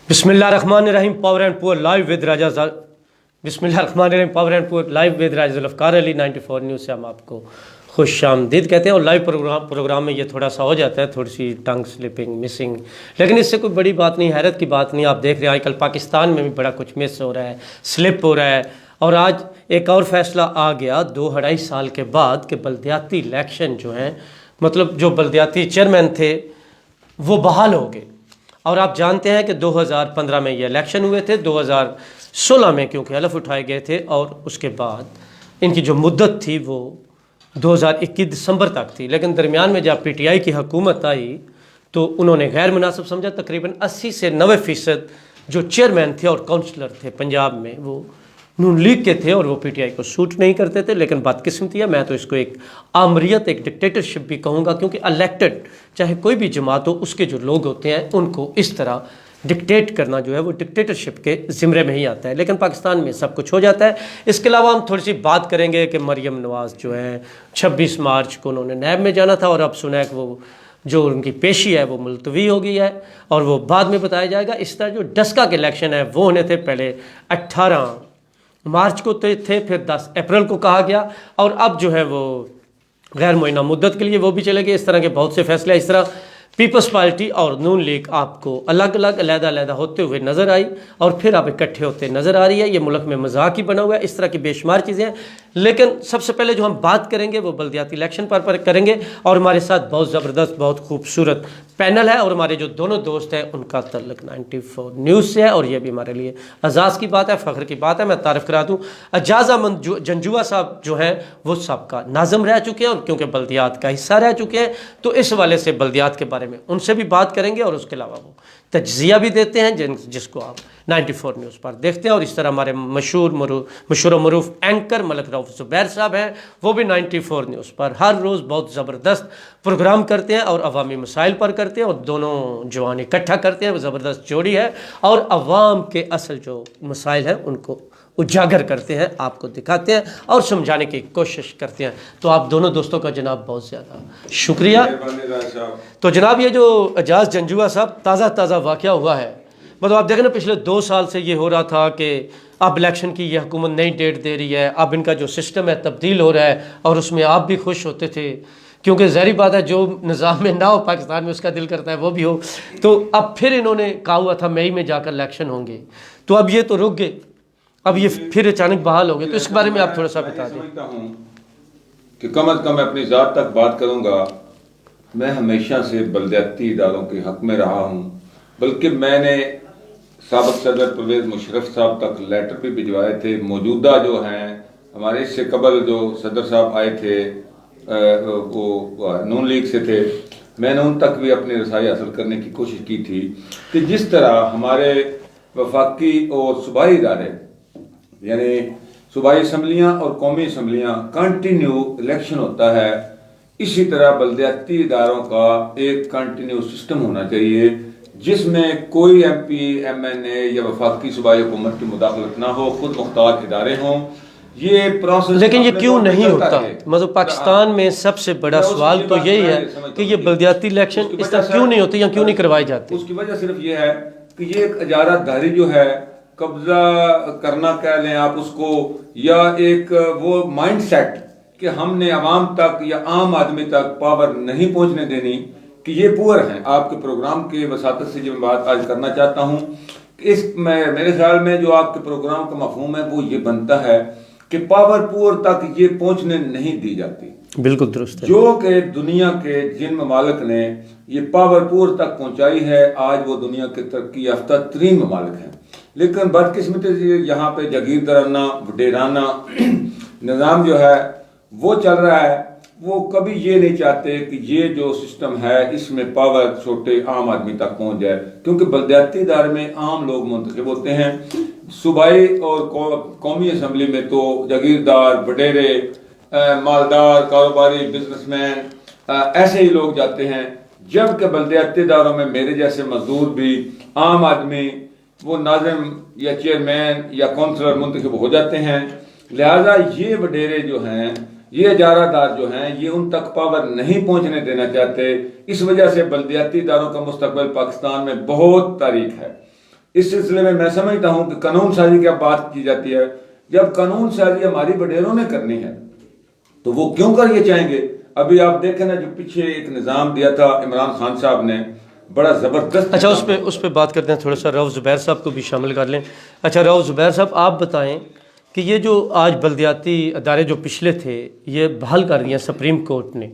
بسم اللہ الرحمن الرحیم power and pure live with Raja بسم اللہ الرحمن الرحیم power and pure live with Raja Zulfiqar Ali 94 news سے ہم آپ کو خوش آمدید کہتے ہیں. اور لائیو پروگرام میں یہ تھوڑا سا ہو جاتا ہے, تھوڑی سی ٹنگ سلپنگ مسنگ, لیکن اس سے کوئی بڑی بات نہیں, حیرت کی بات نہیں. آپ دیکھ رہے ہیں آج کل پاکستان میں بھی بڑا کچھ مس ہو رہا ہے, سلپ ہو رہا ہے. اور آج ایک اور فیصلہ آ گیا 2-2.5 سال کے بعد کہ بلدیاتی الیکشن جو ہیں, مطلب جو بلدیاتی چیئرمین تھے وہ بحال ہو گئے. اور آپ جانتے ہیں کہ 2015 میں یہ الیکشن ہوئے تھے, 2016 میں کیونکہ حلف اٹھائے گئے تھے, اور اس کے بعد ان کی جو مدت تھی وہ 2021 دسمبر تک تھی. لیکن درمیان میں جب پی ٹی آئی کی حکومت آئی تو انہوں نے غیر مناسب سمجھا. تقریباً 80 سے 90% جو چیئرمین تھے اور کونسلر تھے پنجاب میں وہ نون لیگ کے تھے, اور وہ پی ٹی آئی کو سوٹ نہیں کرتے تھے. لیکن بدقسمتی ہے, میں تو اس کو ایک آمریت, ایک ڈکٹیٹرشپ بھی کہوں گا, کیونکہ الیکٹڈ چاہے کوئی بھی جماعت ہو, اس کے جو لوگ ہوتے ہیں ان کو اس طرح ڈکٹیٹ کرنا جو ہے وہ ڈکٹیٹرشپ کے زمرے میں ہی آتا ہے. لیکن پاکستان میں سب کچھ ہو جاتا ہے. اس کے علاوہ ہم تھوڑی سی بات کریں گے کہ مریم نواز جو ہے 26 مارچ کو انہوں نے نیب میں جانا تھا, اور اب سنا ہے کہ وہ جو ان کی پیشی ہے وہ ملتوی ہو گئی ہے, اور وہ بعد میں بتایا جائے گا. اس طرح جو ڈسکا کے الیکشن ہے وہ ہونے تھے پہلے 18 مارچ کو تھے, پھر 10 اپریل کو کہا گیا, اور اب جو ہے وہ غیر معینہ مدت کے لیے وہ بھی چلے گئے. اس طرح کے بہت سے فیصلے. اس طرح پیپلز پارٹی اور نون لیگ آپ کو الگ الگ علیحدہ ہوتے ہوئے نظر آئی, اور پھر آپ اکٹھے ہوتے نظر آ رہی ہے. یہ ملک میں مذاق ہی بنا ہوا ہے. اس طرح کی بے شمار چیزیں ہیں. لیکن سب سے پہلے جو ہم بات کریں گے وہ بلدیاتی الیکشن پر کریں گے, اور ہمارے ساتھ بہت زبردست بہت خوبصورت پینل ہے, اور ہمارے جو دونوں دوست ہیں ان کا تعلق 94 نیوز سے ہے, اور یہ بھی ہمارے لیے اعزاز کی بات ہے, فخر کی بات ہے. میں تعارف کرا دوں, اعجاز احمد جنجوعہ صاحب جو ہیں وہ سابقہ ناظم رہ چکے ہیں, اور کیونکہ بلدیات کا حصہ رہ چکے ہیں تو اس حوالے سے بلدیات کے بارے میں ان سے بھی بات کریں گے, اور اس کے علاوہ وہ تجزیہ بھی دیتے ہیں جس کو آپ 94 نیوز پر دیکھتے ہیں. اور اس طرح ہمارے مشہور و معروف اینکر ملک رؤف زبیر صاحب ہیں, وہ بھی 94 نیوز پر ہر روز بہت زبردست پروگرام کرتے ہیں, اور عوامی مسائل پر کرتے ہیں, اور دونوں جوان اکٹھا کرتے ہیں. وہ زبردست جوڑی ہے, اور عوام کے اصل جو مسائل ہیں ان کو اجاگر کرتے ہیں, آپ کو دکھاتے ہیں اور سمجھانے کی کوشش کرتے ہیں. تو آپ دونوں دوستوں کا جناب بہت زیادہ شکریہ. تو جناب یہ جو اعجاز جنجوعہ صاحب تازہ واقعہ ہوا ہے, مطلب آپ دیکھیں نا پچھلے 2 سال سے یہ ہو رہا تھا کہ اب الیکشن کی یہ حکومت نئی ڈیٹ دے رہی ہے, اب ان کا جو سسٹم ہے تبدیل ہو رہا ہے, اور اس میں آپ بھی خوش ہوتے تھے کیونکہ ظاہری بات ہے جو نظام میں نہ ہو پاکستان میں اس کا دل کرتا ہے وہ بھی ہو. تو اب پھر انہوں نے کہا ہوا تھا مئی میں جا کر الیکشن ہوں گے, تو اب یہ تو رک گئے, اب یہ پھر اچانک بحال ہو گئے. تو اس کے بارے میں آپ تھوڑا سا بتا دیں. سمجھتا ہوں کہ کم از کم اپنی ذات تک بات کروں گا. میں ہمیشہ سے بلدیاتی اداروں کے حق میں رہا ہوں, بلکہ میں نے سابق صدر پرویز مشرف صاحب تک لیٹر بھی بھجوائے تھے. موجودہ جو ہیں ہمارے اس سے قبل جو صدر صاحب آئے تھے وہ نون لیگ سے تھے, میں نے ان تک بھی اپنی رسائی حاصل کرنے کی کوشش کی تھی کہ جس طرح ہمارے وفاقی اور صوبائی ادارے یعنی صوبائی اسمبلیاں اور قومی اسمبلیاں کنٹینیو الیکشن ہوتا ہے, اسی طرح بلدیاتی اداروں کا ایک کنٹینیو سسٹم ہونا چاہیے جس میں کوئی ایم پی ایم این اے یا وفاقی صوبائی حکومت کی مداخلت نہ ہو, خود مختار ادارے ہوں. یہ پروسیس لیکن یہ کیوں نہیں ہوتا؟ مطلب پاکستان میں سب سے بڑا سوال تو یہی ہے کہ یہ بلدیاتی الیکشن اس طرح کیوں نہیں ہوتے یا کیوں نہیں کروائے جاتے. اس کی وجہ صرف یہ ہے کہ یہ ایک اجارہ داری جو ہے, قبضہ کرنا کہہ لیں آپ اس کو, یا ایک وہ مائنڈ سیٹ کہ ہم نے عوام تک یا عام آدمی تک پاور نہیں پہنچنے دینی, کہ یہ پور ہیں. آپ کے پروگرام کے وساطت سے جو میں بات آج کرنا چاہتا ہوں, اس میں میرے خیال میں جو آپ کے پروگرام کا مفہوم ہے وہ یہ بنتا ہے کہ پاور پور تک یہ پہنچنے نہیں دی جاتی. بالکل درست ہے. جو کہ دنیا کے جن ممالک نے یہ پاور پور تک پہنچائی ہے آج وہ دنیا کے ترقی یافتہ ترین ممالک ہیں. لیکن بدقسمتی سے یہاں پہ جاگیردارانہ وڈیرانہ نظام جو ہے وہ چل رہا ہے. وہ کبھی یہ نہیں چاہتے کہ یہ جو سسٹم ہے اس میں پاور چھوٹے عام آدمی تک پہنچ جائے, کیونکہ بلدیاتی ادارے میں عام لوگ منتخب ہوتے ہیں. صوبائی اور قومی اسمبلی میں تو جاگیردار, وڈیرے, مالدار, کاروباری, بزنس مین ایسے ہی لوگ جاتے ہیں, جبکہ بلدیاتی اداروں میں میرے جیسے مزدور بھی, عام آدمی, وہ ناظم یا چیئرمین یا کونسلر منتخب ہو جاتے ہیں. لہذا یہ وڈیرے جو ہیں, یہ اجارہ دار جو ہیں, یہ ان تک پاور نہیں پہنچنے دینا چاہتے. اس وجہ سے بلدیاتی اداروں کا مستقبل پاکستان میں بہت تاریک ہے. اس سلسلے میں سمجھتا ہوں کہ قانون سازی کی اب بات کی جاتی ہے، جب قانون سازی ہماری وڈیروں نے کرنی ہے تو وہ کیوں کر یہ چاہیں گے؟ ابھی آپ دیکھیں نا، جو پیچھے ایک نظام دیا تھا عمران خان صاحب نے، بڑا زبردست. اچھا اس پہ بات کرتے ہیں تھوڑا سا، رؤف زبیر صاحب کو بھی شامل کر لیں. اچھا رؤف زبیر صاحب، آپ بتائیں کہ یہ جو آج بلدیاتی ادارے جو پچھلے تھے یہ بحال کر دیا سپریم کورٹ نے،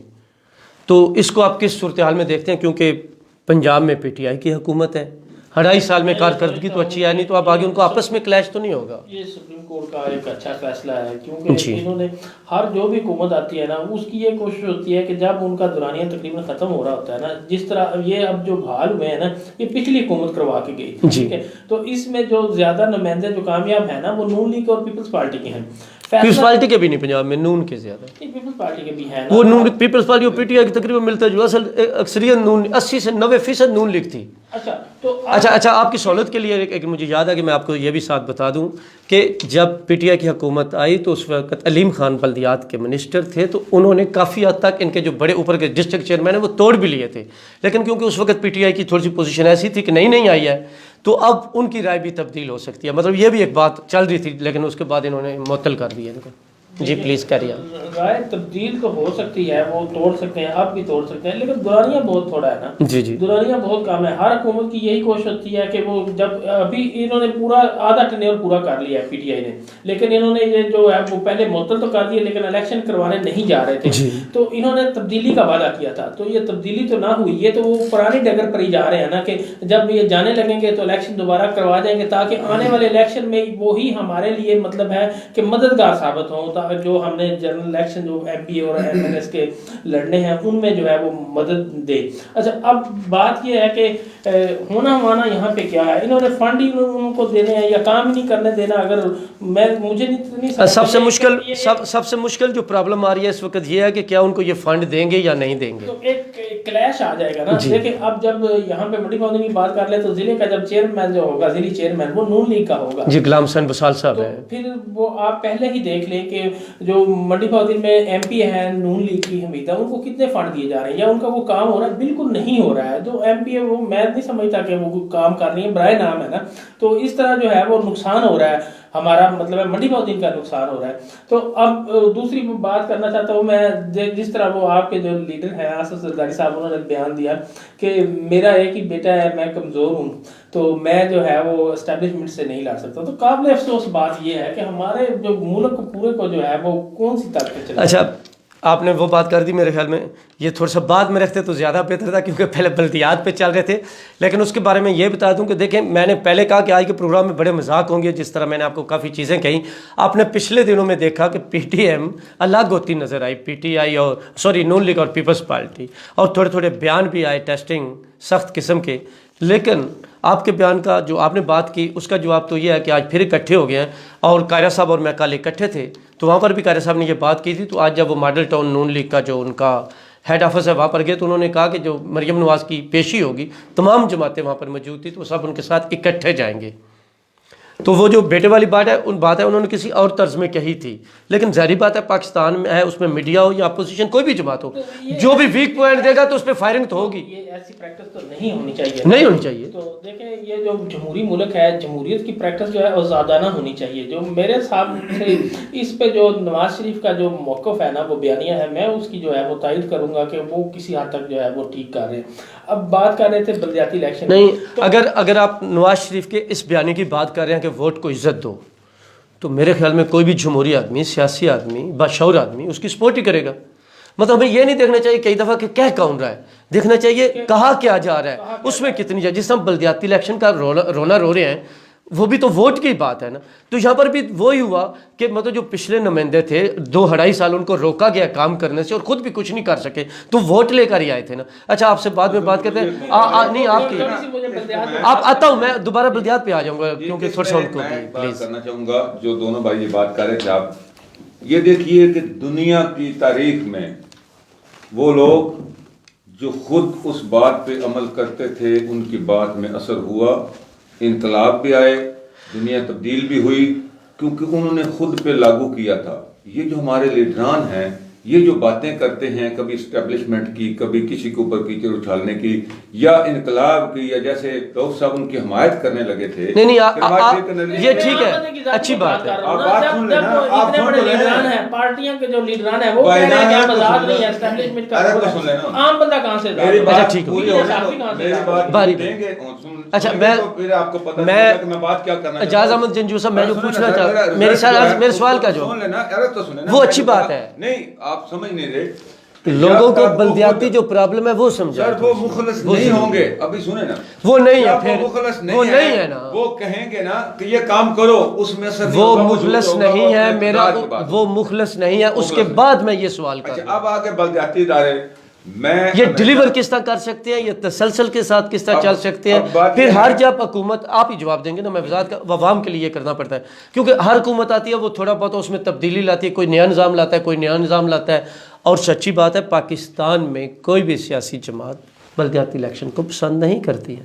تو اس کو آپ کس صورتحال میں دیکھتے ہیں؟ کیونکہ پنجاب میں پی ٹی آئی کی حکومت ہے، 2.5 سال میں کارکردگی تو اچھی ہے نہیں، تو اب آگے ان کو آپس میں کلیش تو نہیں ہوگا؟ یہ سپریم کورٹ کا ایک اچھا فیصلہ ہے، کیونکہ انہوں نے ہر جو بھی حکومت آتی ہے نا، اس کی یہ کوشش ہوتی ہے کہ جب ان کا دورانیہ تقریباً ختم ہو رہا ہوتا ہے نا، جس طرح یہ اب جو بحال ہوئے ہیں نا، یہ پچھلی حکومت کروا کے گئی، ٹھیک ہے؟ تو اس میں جو زیادہ نمائندے جو کامیاب ہیں نا، وہ نون لیگ اور پیپلز پارٹی کے ہیں. پیپلز پارٹی کے بھی نہیں پنجاب میں، نون کے زیادہ. پیپلز پارٹی کے بھی ہیں، وہ نون پیپلز پارٹی اور پی ٹی آئی کی تقریباً ملتا جو اصل اکثریت نون 80 سے 90% نون لیگ تھی. اچھا آپ کی سہولت کے لیے ایک مجھے یاد ہے کہ میں آپ کو یہ بھی ساتھ بتا دوں کہ جب پی ٹی آئی کی حکومت آئی تو اس وقت علیم خان بلدیات کے منسٹر تھے، تو انہوں نے کافی حد تک ان کے جو بڑے اوپر کے ڈسٹرکٹ چیئرمین ہیں وہ توڑ بھی لیے تھے، لیکن کیونکہ اس وقت پی ٹی آئی کی تھوڑی سی پوزیشن ایسی تھی کہ نہیں آئی ہے، تو اب ان کی رائے بھی تبدیل ہو سکتی ہے. مطلب یہ بھی ایک بات چل رہی تھی، لیکن اس کے بعد انہوں نے معطل کر دیا ان کو. جی پلیز کریے. رائے تبدیل تو ہو سکتی ہے، وہ توڑ سکتے ہیں، اب بھی توڑ سکتے ہیں، لیکن دورانیہ بہت تھوڑا ہے نا. جی دورانیہ بہت کم ہے. ہر حکومت کی یہی کوشش ہوتی ہے کہ وہ جب ابھی انہوں نے پورا آدھا ٹینیور پورا کر لیا ہے پی ٹی آئی نے، لیکن انہوں نے یہ جو ہے وہ پہلے معطل تو کر دیا، لیکن الیکشن کروانے نہیں جا رہے تھے، تو انہوں نے تبدیلی کا وعدہ کیا تھا، تو یہ تبدیلی تو نہ ہوئی. یہ تو وہ پرانی ڈگر پر ہی جا رہے ہیں نا، کہ جب یہ جانے لگیں گے تو الیکشن دوبارہ کروا دیں گے، تاکہ آنے والے الیکشن میں وہی ہمارے لیے مطلب ہے کہ مددگار ثابت ہوں، تاکہ جو ہم نے جنرل الیکشن جو ایم پی اور ایم ایل ایس کے لڑنے ہیں ان میں جو ہے وہ مدد دے. اچھا اب بات یہ ہے کہ ہونا ہمانا یہاں پہ کیا ہے، انہوں نے فنڈ ہی ان کو دینے ہیں یا کام ہی نہیں کرنے دینا. اگر مجھے نہیں سب سے مشکل جو پرابلم آ رہی ہے اس وقت یہ ہے کہ کیا ان کو یہ فنڈ دیں گے یا نہیں دیں گے، تو ایک کلیش آ جائے گا نا. دیکھیں اب جب یہاں پہ منڈی پاؤں کی بات کر لیں تو ضلع کا جب چیئرمین جو ہوگا، ضلعی چیئرمین، وہ نون لیگ کا ہوگا، جی غلام حسین بسال صاحب ہے. پھر وہ آپ پہلے ہی دیکھ لیں کہ جو منڈی پاؤں میں ایم پی ہیں نون لیگ کی حمیدہ، ان کو کتنے فنڈ دیے جا رہے ہیں یا ان کا وہ کام ہو رہا ہے؟ بالکل نہیں ہو رہا ہے. جو ایم پی ہے وہ میں نہیں سمجھتا کہ وہ کام کر رہی ہے، برائے نام ہے نا. تو اس طرح جو ہے وہ نقصان ہو رہا ہے ہمارا، مطلب ہے منڈی پاؤں کا نقصان ہو رہا ہے. تو اب دوسری بات کرنا چاہتا ہوں میں، جس طرح وہ آپ کے جو لیڈر ہیں آصف زرداری صاحب، انہوں نے بیان دیا کہ میرا ایک ہی بیٹا ہے، میں کمزور ہوں، تو میں جو ہے وہ اسٹیبلشمنٹ سے نہیں لا سکتا. تو قابل افسوس بات یہ ہے کہ ہمارے جو ملک پورے کو جو ہے وہ کون سی طاقت چلے. اچھا آپ نے وہ بات کر دی، میرے خیال میں یہ تھوڑا سا بعد میں رکھتے تو زیادہ بہتر تھا، کیونکہ پہلے بلدیات پہ چل رہے تھے. لیکن اس کے بارے میں یہ بتا دوں کہ دیکھیں، میں نے پہلے کہا کہ آج کے پروگرام میں بڑے مذاق ہوں گے، جس طرح میں نے آپ کو کافی چیزیں کہیں. آپ نے پچھلے دنوں میں دیکھا کہ پی ٹی ایم الگ ہوتی نظر آئی، پی ٹی آئی اور نون لیگ اور پیپلز پارٹی، اور تھوڑے بیان بھی آئے ٹیسٹنگ سخت قسم کے. لیکن آپ کے بیان کا جو آپ نے بات کی اس کا جواب تو یہ ہے کہ آج پھر اکٹھے ہو گئے ہیں، اور قائرہ صاحب اور میں کل اکٹھے تھے تو وہاں پر بھی قائرہ صاحب نے یہ بات کی تھی. تو آج جب وہ ماڈل ٹاؤن نون لیگ کا جو ان کا ہیڈ آفس ہے وہاں پر گئے تو انہوں نے کہا کہ جو مریم نواز کی پیشی ہوگی، تمام جماعتیں وہاں پر موجود تھی، تو سب ان کے ساتھ اکٹھے جائیں گے. تو وہ جو بیٹے والی بات ہے انہوں نے کسی اور طرز میں کہی تھی. لیکن ظاہری بات ہے پاکستان میں ہے، اس میں میڈیا ہو یا اپوزیشن کوئی بھی جماعت ہو، جو بھی ویک پوائنٹ دے گا تو اس پہ فائرنگ تو ہوگی. یہ ایسی پریکٹس تو نہیں ہونی چاہیے، نہیں ہونی چاہیے. تو دیکھیں یہ جو جمہوری ملک ہے، جمہوریت کی پریکٹس جو ہے آزادانہ ہونی چاہیے. جو میرے حساب سے اس پہ جو نواز شریف کا جو موقف ہے نا، وہ بیانیہ ہے، میں اس کی جو ہے وہ تائید کروں گا کہ وہ کسی حد تک جو ہے وہ ٹھیک کر رہے ہیں. اب بات کر رہے تھے بلدیاتی الیکشن. نہیں، اگر آپ نواز شریف کے اس بیانی کی بات کر رہے ہیں کہ ووٹ کو عزت دو، تو میرے خیال میں کوئی بھی جمہوری آدمی، سیاسی آدمی، باشعور آدمی اس کی سپورٹ ہی کرے گا. مطلب ہمیں یہ نہیں دیکھنا چاہیے کئی دفعہ کہ کہہ کون رہا ہے، دیکھنا چاہیے کہا کیا جا رہا ہے، اس میں کتنی جائے. جس ہم بلدیاتی الیکشن کا رونا رو رہے ہیں، وہ بھی تو ووٹ کی بات ہے نا. تو یہاں پر بھی وہی ہوا کہ مطلب جو پچھلے نمائندے تھے 2-2.5 سال ان کو روکا گیا کام کرنے سے اور خود بھی کچھ نہیں کر سکے، تو ووٹ لے کر ہی آئے تھے نا. اچھا آپ سے بعد میں بات کرتے ہیں. نہیں آپ آتا ہوں میں دوبارہ بلدیات پہ آ جاؤں گا، کیونکہ تھوڑا سا ان کو پلیز کرنا چاہوں گا. جو دونوں بھائی یہ بات کر رہے تھے، آپ یہ دیکھیے کہ دنیا کی تاریخ میں وہ لوگ جو خود اس بات پہ عمل کرتے تھے ان کی بات میں اثر ہوا، انقلاب بھی آئے، دنیا تبدیل بھی ہوئی، کیونکہ انہوں نے خود پہ لاگو کیا تھا. یہ جو ہمارے لیڈران ہیں یہ جو باتیں کرتے ہیں کبھی اسٹیبلشمنٹ کی, کبھی کسی کے اوپر کیچڑ اچھالنے کی, یا انقلاب کی, یا جیسے ڈاکٹر صاحب ان کی حمایت کرنے لگے تھے. نہیں یہ ٹھیک ہے, اچھی بات ہے. اتنے بڑے لیڈران ہیں, پارٹیاں کے جو لیڈران ہیں وہ کہہ رہے ہیں کہ مزاج نہیں ہے اسٹیبلشمنٹ کا, عام بندہ کہاں سے اچھا ٹھیک ہے. اچھا میں بات کیا کرنا اجاز احمد جنجو صاحب, میں جو پوچھنا چاہتا ہوں, میرے سوال کا جو وہ اچھی بات ہے. نہیں آپ سمجھ نہیں رہے, لوگوں کو بلدیاتی جو پرابلم ہے وہ سمجھا. سر وہ مخلص نہیں ہوں گے, ابھی سنیں نا, وہ نہیں ہے, پھر مخلص وہ نہیں ہے نا, وہ کہیں گے نا کہ یہ کام کرو, اس میں سر وہ مخلص نہیں ہے میرا, وہ مخلص نہیں ہے. اس کے بعد میں یہ سوال کر رہا ہوں, اب آگے بلدیاتی ادارے میں یہ ڈیلیور کس طرح کر سکتے ہیں, یہ تسلسل کے ساتھ کس طرح چل سکتے ہیں. پھر ہر جب حکومت, آپ ہی جواب دیں گے نا, میں وضاحت کا عوام کے لیے کرنا پڑتا ہے, کیونکہ ہر حکومت آتی ہے وہ تھوڑا بہت اس میں تبدیلی لاتی ہے, کوئی نیا نظام لاتا ہے, کوئی نیا نظام لاتا ہے. اور سچی بات ہے پاکستان میں کوئی بھی سیاسی جماعت بلدیاتی الیکشن کو پسند نہیں کرتی ہے,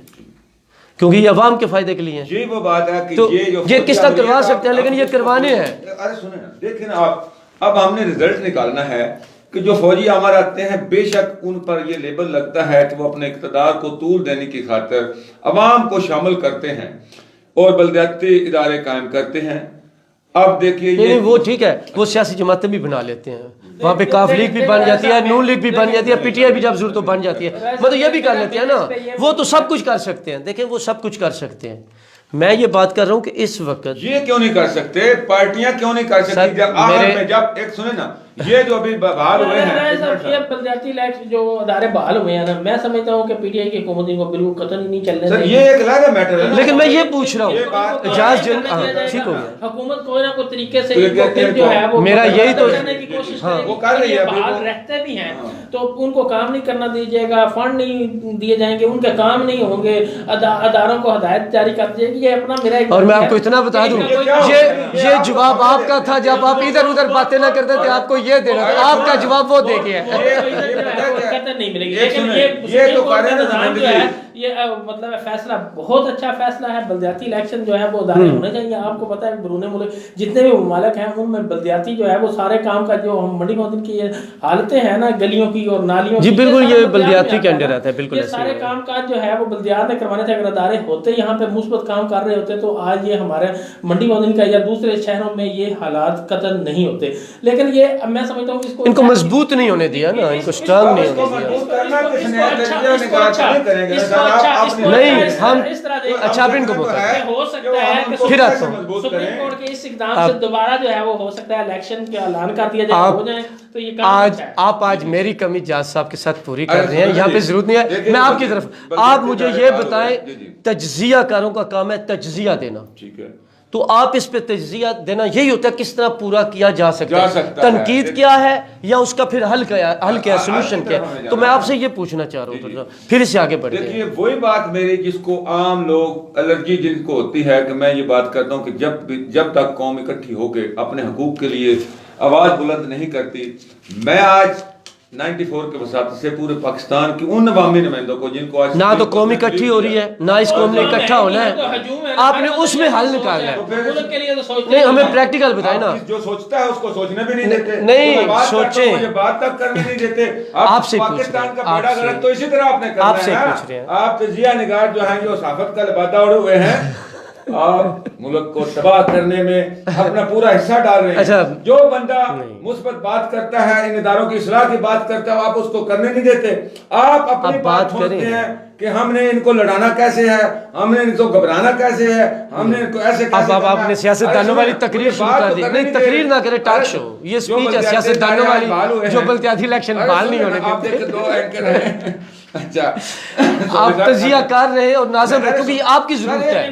کیونکہ یہ عوام کے فائدے کے لیے یہ وہ بات ہے کہ تو یہ کس طرح کروا سکتے ہیں, لیکن یہ کروانے ہیں. ارے سنیں نا, دیکھیں نا آپ, اب ہم نے رزلٹ نکالنا ہے کہ جو فوجی ہمارے آتے ہیں بے شک ان پر یہ لیبل لگتا ہے کہ وہ اپنے اقتدار کو طول دینے کی خاطر عوام کو شامل کرتے ہیں اور بلدیاتی ادارے قائم کرتے ہیں. اب دیکھیے نہیں وہ ٹھیک ہے, وہ سیاسی جماعتیں بھی بنا لیتے ہیں, وہاں پہ کاف لیگ بھی بن جاتی ہے, نون لیگ بھی بن جاتی ہے, پی ٹی آئی بھی جب ضرورت تو بن جاتی ہے, مطلب یہ بھی کر لیتے ہیں نا, وہ تو سب کچھ کر سکتے ہیں. دیکھیں وہ سب کچھ کر سکتے ہیں, میں یہ بات کر رہا ہوں کہ اس وقت یہ کیوں نہیں کر سکتے, پارٹیاں کیوں نہیں کر سکتی, جب آخر میں جب ایک سنیں نا, یہ جو ابھی بحال ہوئے ہیں بلدیاتی الیکشن جو ادارے بحال ہوئے ہیں نا, میں سمجھتا ہوں کہ پی ٹی آئی کی حکومت ان کو بالکل قطعی نہیں چلنے سر, یہ ایک الگ میٹر ہے. لیکن میں یہ پوچھ رہا ہوں, اجاز ٹھیک ہو گیا, حکومت کوئی نہ کوئی طریقے سے جو ہے وہ میرا یہی تو کرنے کی کوشش کرے گی, بحال رہتے بھی ہیں تو ان کو کام نہیں کرنا دیجیے گا, فنڈ نہیں دیے جائیں گے, ان کے کام نہیں ہوں گے, اداروں کو ہدایت جاری کر دیجیے گی. یہ اپنا میرا ایک, اور میں آپ کو اتنا بتا دوں, یہ جواب آپ کا تھا جب آپ ادھر ادھر باتیں نہ کرتے تھے, آپ کو یہ دینا تھا, آپ کا جواب وہ دے گیا نہیں ملے گی. لیکن یہ تو نظام جو ہے یہ مطلب فیصلہ بہت اچھا فیصلہ ہے. بلدیاتی الیکشن جو ہے وہ ادارے ہونے چاہیے. آپ کو پتہ ہے بیرون ملک جتنے بھی ممالک ہیں ان میں بلدیاتی جو ہے وہ سارے کام کا جو ہم منڈی موطن کی حالتیں ہیں نا, گلیوں کی اور نالیوں جی بالکل یہ بلدیاتی کے انڈر رہتا ہے, بالکل یہ سارے کام کاج جو ہے وہ بلدیات نے کروانے تھے. اگر ادارے ہوتے یہاں پہ مثبت کام کر رہے ہوتے تو آج یہ ہمارے منڈی موطن کا یا دوسرے شہروں میں یہ حالات قطعاً نہیں ہوتے. لیکن یہ میں سمجھتا ہوں ان کو مضبوط نہیں ہونے دیا نا, ان کو اسٹرانگ نہیں ہونے دیا. نہیں ہم اچھا آپ ان کو ہو سکتا ہے کہ پھر آتا ہوں, سپریم کورٹ کے اس اقدام سے دوبارہ جو ہے وہ ہو سکتا ہے الیکشن کا اعلان کر دیا جائے, ہو جائے تو یہ آپ آج میری کمی جاز صاحب کے ساتھ پوری کر رہے ہیں, یہاں پہ ضرورت نہیں ہے. میں آپ کی طرف, آپ مجھے یہ بتائیں, تجزیہ کاروں کا کام ہے تجزیہ دینا, ٹھیک ہے, تو آپ اس پہ تجزیہ دینا یہی ہوتا ہے کس طرح پورا کیا جا سکتا ہے, تنقید کیا ہے یا اس کا پھر حل کیا, سولوشن کیا. تو میں آپ سے یہ پوچھنا چاہ رہا ہوں, پھر اس سے آگے بڑھیں. دیکھیے وہی بات میری جس کو عام لوگ الرجی جن کو ہوتی ہے, کہ میں یہ بات کرتا ہوں کہ جب تک قوم اکٹھی ہو کے اپنے حقوق کے لیے آواز بلند نہیں کرتی, میں آج 94 کے وساطت سے پورے پاکستان کی ان عوامی نمائندوں کو جن کو نہ تو قوم اکٹھی ہو رہی ہے, نہ اس قوم نے اکٹھا ہونا ہے, آپ نے اس میں حل نکالنا ہے. نہیں ہمیں پریکٹیکل بتائیں نا, جو سوچتا ہے اس کو سوچنے بھی نہیں دیتے, نہیں سوچیں, مجھے بات تک کرنے نہیں دیتے. آپ سے پاکستان کا بیڑا غرق تو اسی طرح آپ نے کرنا ہے. آپ تجزیہ نگار جو ہیں جو صحافت کا لبادہ اڑے ہوئے ہیں, آپ ملک کو تباہ کرنے میں اپنا پورا حصہ ڈال رہے ہیں. جو بندہ مثبت بات کرتا ہے, ان اداروں کی اصلاح کی بات کرتا ہے, آپ اس کو کرنے نہیں دیتے. آپ اپنی بات سوچتے ہیں کہ ہم نے ان کو لڑانا کیسے ہے, ہم نے ان کو گھبرانا کیسے ہے, ہم نے ان کو ایسے کیسے. اب آپ نے سیاست دانوں والی تقریر شروع کر دی. نہیں تقریر نہ کرے, ٹاک شو, یہ اسپیچ ہے سیاست دانوں والی جو بلدیاتی الیکشن بحال نہیں ہونے دیتے. آپ دیکھیں دو اینکر ہیں, اچھا آپ تجزیہ کر رہے اور نازم رہے, کیونکہ یہ آپ کی ضرورت ہے.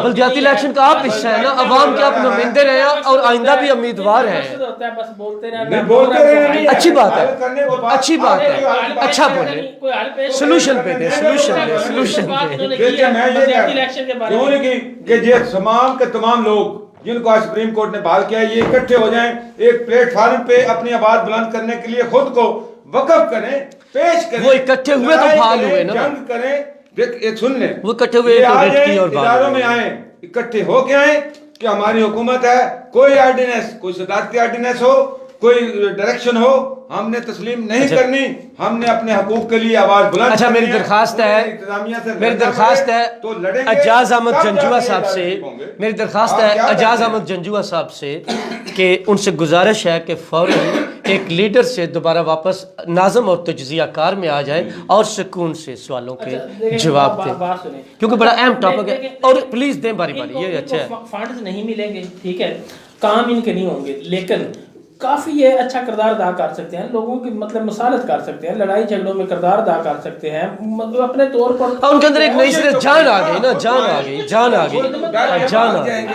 بلدیاتی الیکشن کا آپ حصہ ہے نا, عوام کے آپ نمائندے رہے ہیں اور آئندہ بھی امیدوار ہیں. اچھی بات ہے, اچھی بات ہے, اچھا بولے, سلوشن پہ دے, سلوشن کہ یہ تمام کے تمام لوگ جن کو آج سپریم کورٹ نے بحال کیا ہے, یہ اکٹھے ہو جائیں, ایک پلیٹ فارم پہ اپنی آواز بلند کرنے کے لیے خود کو وقف کریں, پیش کریں. وہ اکٹھے ہوئے تو بحال ہوئے نا, جنگ کریں. ایک سن لیں, وہ اکٹھے ہوئے اور اداروں میں آئیں, اکٹھے ہو کے آئیں کہ ہماری حکومت ہے, کوئی آرڈیننس, کوئی صدارتی آرڈیننس ہو, کوئی ڈائریکشن ہو ہم نے تسلیم نہیں کرنی, ہم نے اپنے حقوق کے لیے آواز بلند. اچھا میری درخواست ہے اعجاز احمد جنجوعہ صاحب سے, میری درخواست ہے اعجاز احمد جنجوعہ صاحب سے کہ ان سے گزارش ہے کہ فوراً ایک لیڈر سے دوبارہ واپس ناظم اور تجزیہ کار میں آ جائے اور سکون سے سوالوں کے جواب دیں, کیونکہ بڑا اہم ٹاپک ہے. اور پلیز دیں باری باری, یہ اچھا ہے. فنڈز نہیں ملیں گے, ٹھیک ہے, کام ان کے نہیں ہوں گے, لیکن کافی یہ اچھا کردار ادا کر سکتے ہیں, لوگوں کی مطلب مصالحت کر سکتے ہیں, لڑائی جھگڑوں میں کردار ادا کر سکتے ہیں, اپنے طور پر ان کے اندر ایک نئی سے جان آ گئی نا, جان آ گئی, جان آ گئی, جان آ گئی.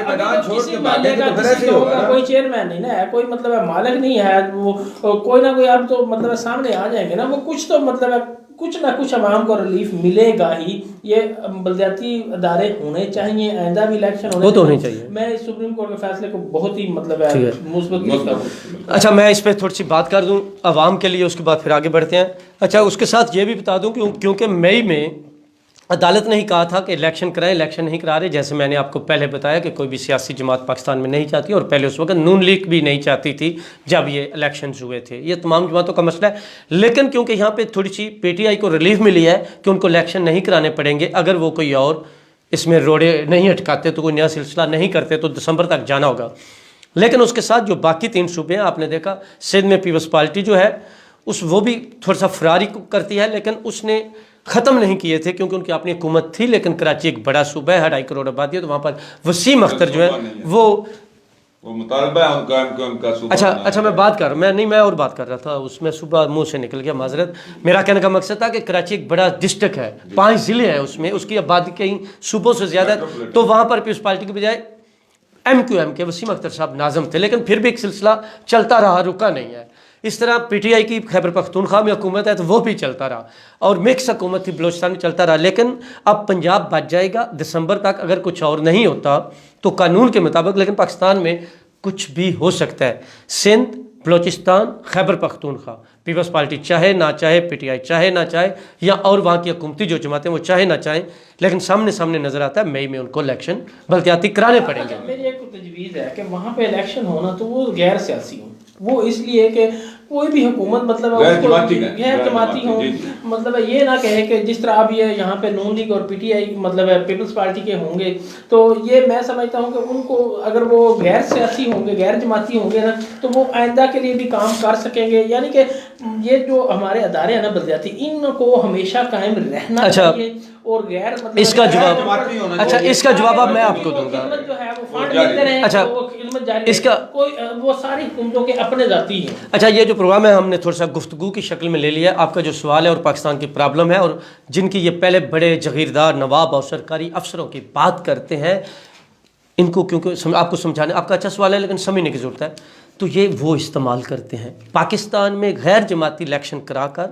کسی محلے کا کسی گاؤں کا کوئی چیئرمین نہیں نا ہے, کوئی مطلب ہے مالک نہیں ہے, وہ کوئی نہ کوئی اب تو مطلب سامنے آ جائیں گے نا, وہ کچھ تو مطلب ہے کچھ نہ کچھ عوام کو ریلیف ملے گا ہی. یہ بلدیاتی ادارے ہونے چاہیے, آئندہ بھی الیکشن ہونے چاہیے. میں سپریم کورٹ کے فیصلے کو بہت ہی مطلب ہے مثبت دیکھتا ہوں. اچھا میں اس پہ تھوڑی سی بات کر دوں عوام کے لیے, اس کے بعد پھر آگے بڑھتے ہیں. اچھا اس کے ساتھ یہ بھی بتا دوں کیونکہ مئی میں عدالت نے ہی کہا تھا کہ الیکشن کرائیں, الیکشن نہیں کرا رہے. جیسے میں نے آپ کو پہلے بتایا کہ کوئی بھی سیاسی جماعت پاکستان میں نہیں چاہتی, اور پہلے اس وقت نون لیگ بھی نہیں چاہتی تھی جب یہ الیکشنز ہوئے تھے. یہ تمام جماعتوں کا مسئلہ ہے, لیکن کیونکہ یہاں پہ تھوڑی سی پی ٹی آئی کو ریلیف ملی ہے کہ ان کو الیکشن نہیں کرانے پڑیں گے. اگر وہ کوئی اور اس میں روڑے نہیں اٹکاتے تو کوئی نیا سلسلہ نہیں کرتے تو دسمبر تک جانا ہوگا. لیکن اس کے ساتھ جو باقی 3 صوبے ہیں, آپ نے دیکھا سندھ میں پیپلز پارٹی جو ہے وہ بھی تھوڑا سا فراری کرتی ہے, لیکن اس نے ختم نہیں کیے تھے کیونکہ ان کی اپنی حکومت تھی. لیکن کراچی ایک بڑا صوبہ ہے, 2.5 کروڑ آبادی ہے, تو وہاں پر وسیم اختر جو ہے وہ مطالبہ ہے ان کا صوبہ. اچھا میں بات کر رہا میں اور بات کر رہا تھا, اس میں صوبہ منہ سے نکل گیا, معذرت. میرا کہنے کا مقصد تھا کہ کراچی ایک بڑا ڈسٹرکٹ ہے, 5 ضلع ہیں اس میں, اس کی آبادی کئی صوبوں سے زیادہ ہے. تو وہاں پر پیپلز پارٹی کے بجائے MQM کے وسیم اختر صاحب ناظم تھے, لیکن پھر بھی ایک سلسلہ چلتا رہا, رکا نہیں ہے. اس طرح پی ٹی آئی کی خیبر پختونخوا میں حکومت ہے تو وہ بھی چلتا رہا, اور مکس حکومت تھی بلوچستان میں, چلتا رہا. لیکن اب پنجاب بچ جائے گا دسمبر تک اگر کچھ اور نہیں ہوتا تو قانون کے مطابق. لیکن پاکستان میں کچھ بھی ہو سکتا ہے. سندھ, بلوچستان, خیبر پختونخوا, پیپلز پارٹی چاہے نہ چاہے, پی ٹی آئی چاہے نہ چاہے, یا اور وہاں کی حکومتی جو جماعتیں وہ چاہے نہ چاہیں, لیکن سامنے نظر آتا ہے مئی میں ان کو الیکشن بلدیاتی کرانے پڑیں گے. میری ایک تجویز ہے کہ وہاں پہ الیکشن ہونا تو وہ غیر سیاسی ہوں, وہ اس لیے کہ کوئی بھی حکومت مطلب غیر جماعتی ہوں, مطلب یہ نہ کہے کہ جس طرح اب یہ یہاں پہ نون لیگ اور پی ٹی آئی مطلب پیپلز پارٹی کے ہوں گے, تو یہ میں سمجھتا ہوں کہ ان کو اگر وہ غیر سیاسی ہوں گے, غیر جماعتی ہوں گے نا, تو وہ آئندہ کے لیے بھی کام کر سکیں گے. یعنی کہ یہ جو ہمارے ادارے ہیں نا بلدیاتی, ان کو ہمیشہ قائم رہنا چاہیے. اور غیر مطلب اس کا جواب, اچھا اس کا جواب اب میں آپ کو دوں گا. اچھا اس کا وہ ساری حکومتوں کے اپنے ذاتی ہیں. اچھا یہ جو پروگرام ہے ہم نے تھوڑا سا گفتگو کی شکل میں لے لیا. آپ کا جو سوال ہے اور پاکستان کی پرابلم ہے, اور جن کی یہ پہلے بڑے جاگیردار نواب اور سرکاری افسروں کی بات کرتے ہیں, ان کو کیونکہ آپ کو سمجھانے, آپ کا اچھا سوال ہے لیکن سمجھنے کی ضرورت ہے, تو یہ وہ استعمال کرتے ہیں. پاکستان میں غیر جماعتی الیکشن کرا کر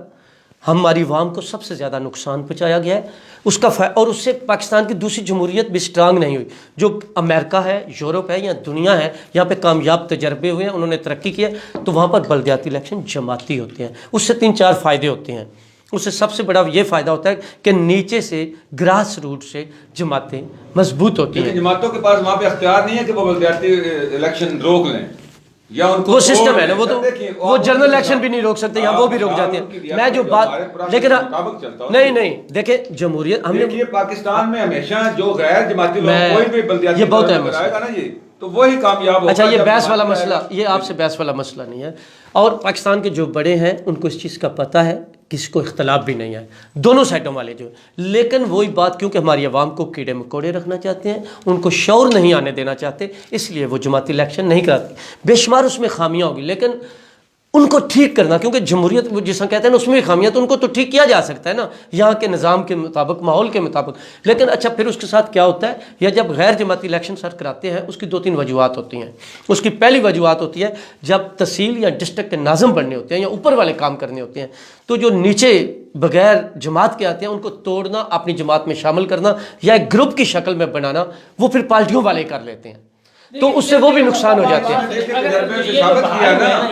ہماری عوام کو سب سے زیادہ نقصان پہنچایا گیا ہے. اس کا اور اس سے پاکستان کی دوسری جمہوریت بھی سٹرانگ نہیں ہوئی. جو امریکہ ہے, یورپ ہے یا دنیا ہے, یہاں پہ کامیاب تجربے ہوئے ہیں, انہوں نے ترقی کی ہے, تو وہاں پر بلدیاتی الیکشن جماعتی ہوتے ہیں. اس سے 3-4 فائدے ہوتے ہیں. اس سے سب سے بڑا یہ فائدہ ہوتا ہے کہ نیچے سے گراس روٹ سے جماعتیں مضبوط ہوتی ہیں. جماعتوں کے پاس وہاں پہ اختیار نہیں ہے کہ وہ بلدیاتی الیکشن روک لیں, یا وہ سسٹم ہے نا, وہ جنرل الیکشن بھی نہیں روک سکتے, یا وہ بھی روک جاتے ہیں. میں جو بات لیکن نہیں دیکھیں جمہوریت ہم نے پاکستان میں ہمیشہ جو غیر جماعتی لوگ کوئی بھی بلدیاتی یہ بہت اہم کرائے گا نا جی, تو وہی کامیاب ہوگا. اچھا یہ بحث والا مسئلہ, یہ آپ سے بحث والا مسئلہ نہیں ہے. اور پاکستان کے جو بڑے ہیں ان کو اس چیز کا پتہ ہے, کسی کو اختلاف بھی نہیں ہے, دونوں سائڈوں والے جو. لیکن وہی بات کیونکہ ہماری عوام کو کیڑے مکوڑے رکھنا چاہتے ہیں, ان کو شعور نہیں آنے دینا چاہتے, اس لیے وہ جماعتی الیکشن نہیں کراتے. بے شمار اس میں خامیاں ہوگی, لیکن ان کو ٹھیک کرنا, کیونکہ جمہوریت جس طرح کہتے ہیں نا اس میں بھی خامیاں, تو ان کو تو ٹھیک کیا جا سکتا ہے نا یہاں کے نظام کے مطابق, ماحول کے مطابق. لیکن اچھا پھر اس کے ساتھ کیا ہوتا ہے, یا جب غیر جماعتی الیکشن سر کراتے ہیں اس کی 2-3 وجوہات ہوتی ہیں. اس کی پہلی وجوہات ہوتی ہے جب تحصیل یا ڈسٹرکٹ کے ناظم بننے ہوتے ہیں یا اوپر والے کام کرنے ہوتے ہیں, تو جو نیچے بغیر جماعت کے آتے ہیں ان کو توڑنا, اپنی جماعت میں شامل کرنا یا ایک گروپ کی شکل میں بنانا, وہ پھر پارٹیوں والے کر لیتے ہیں. تو اس سے وہ بھی نقصان ہو جاتے ہیں.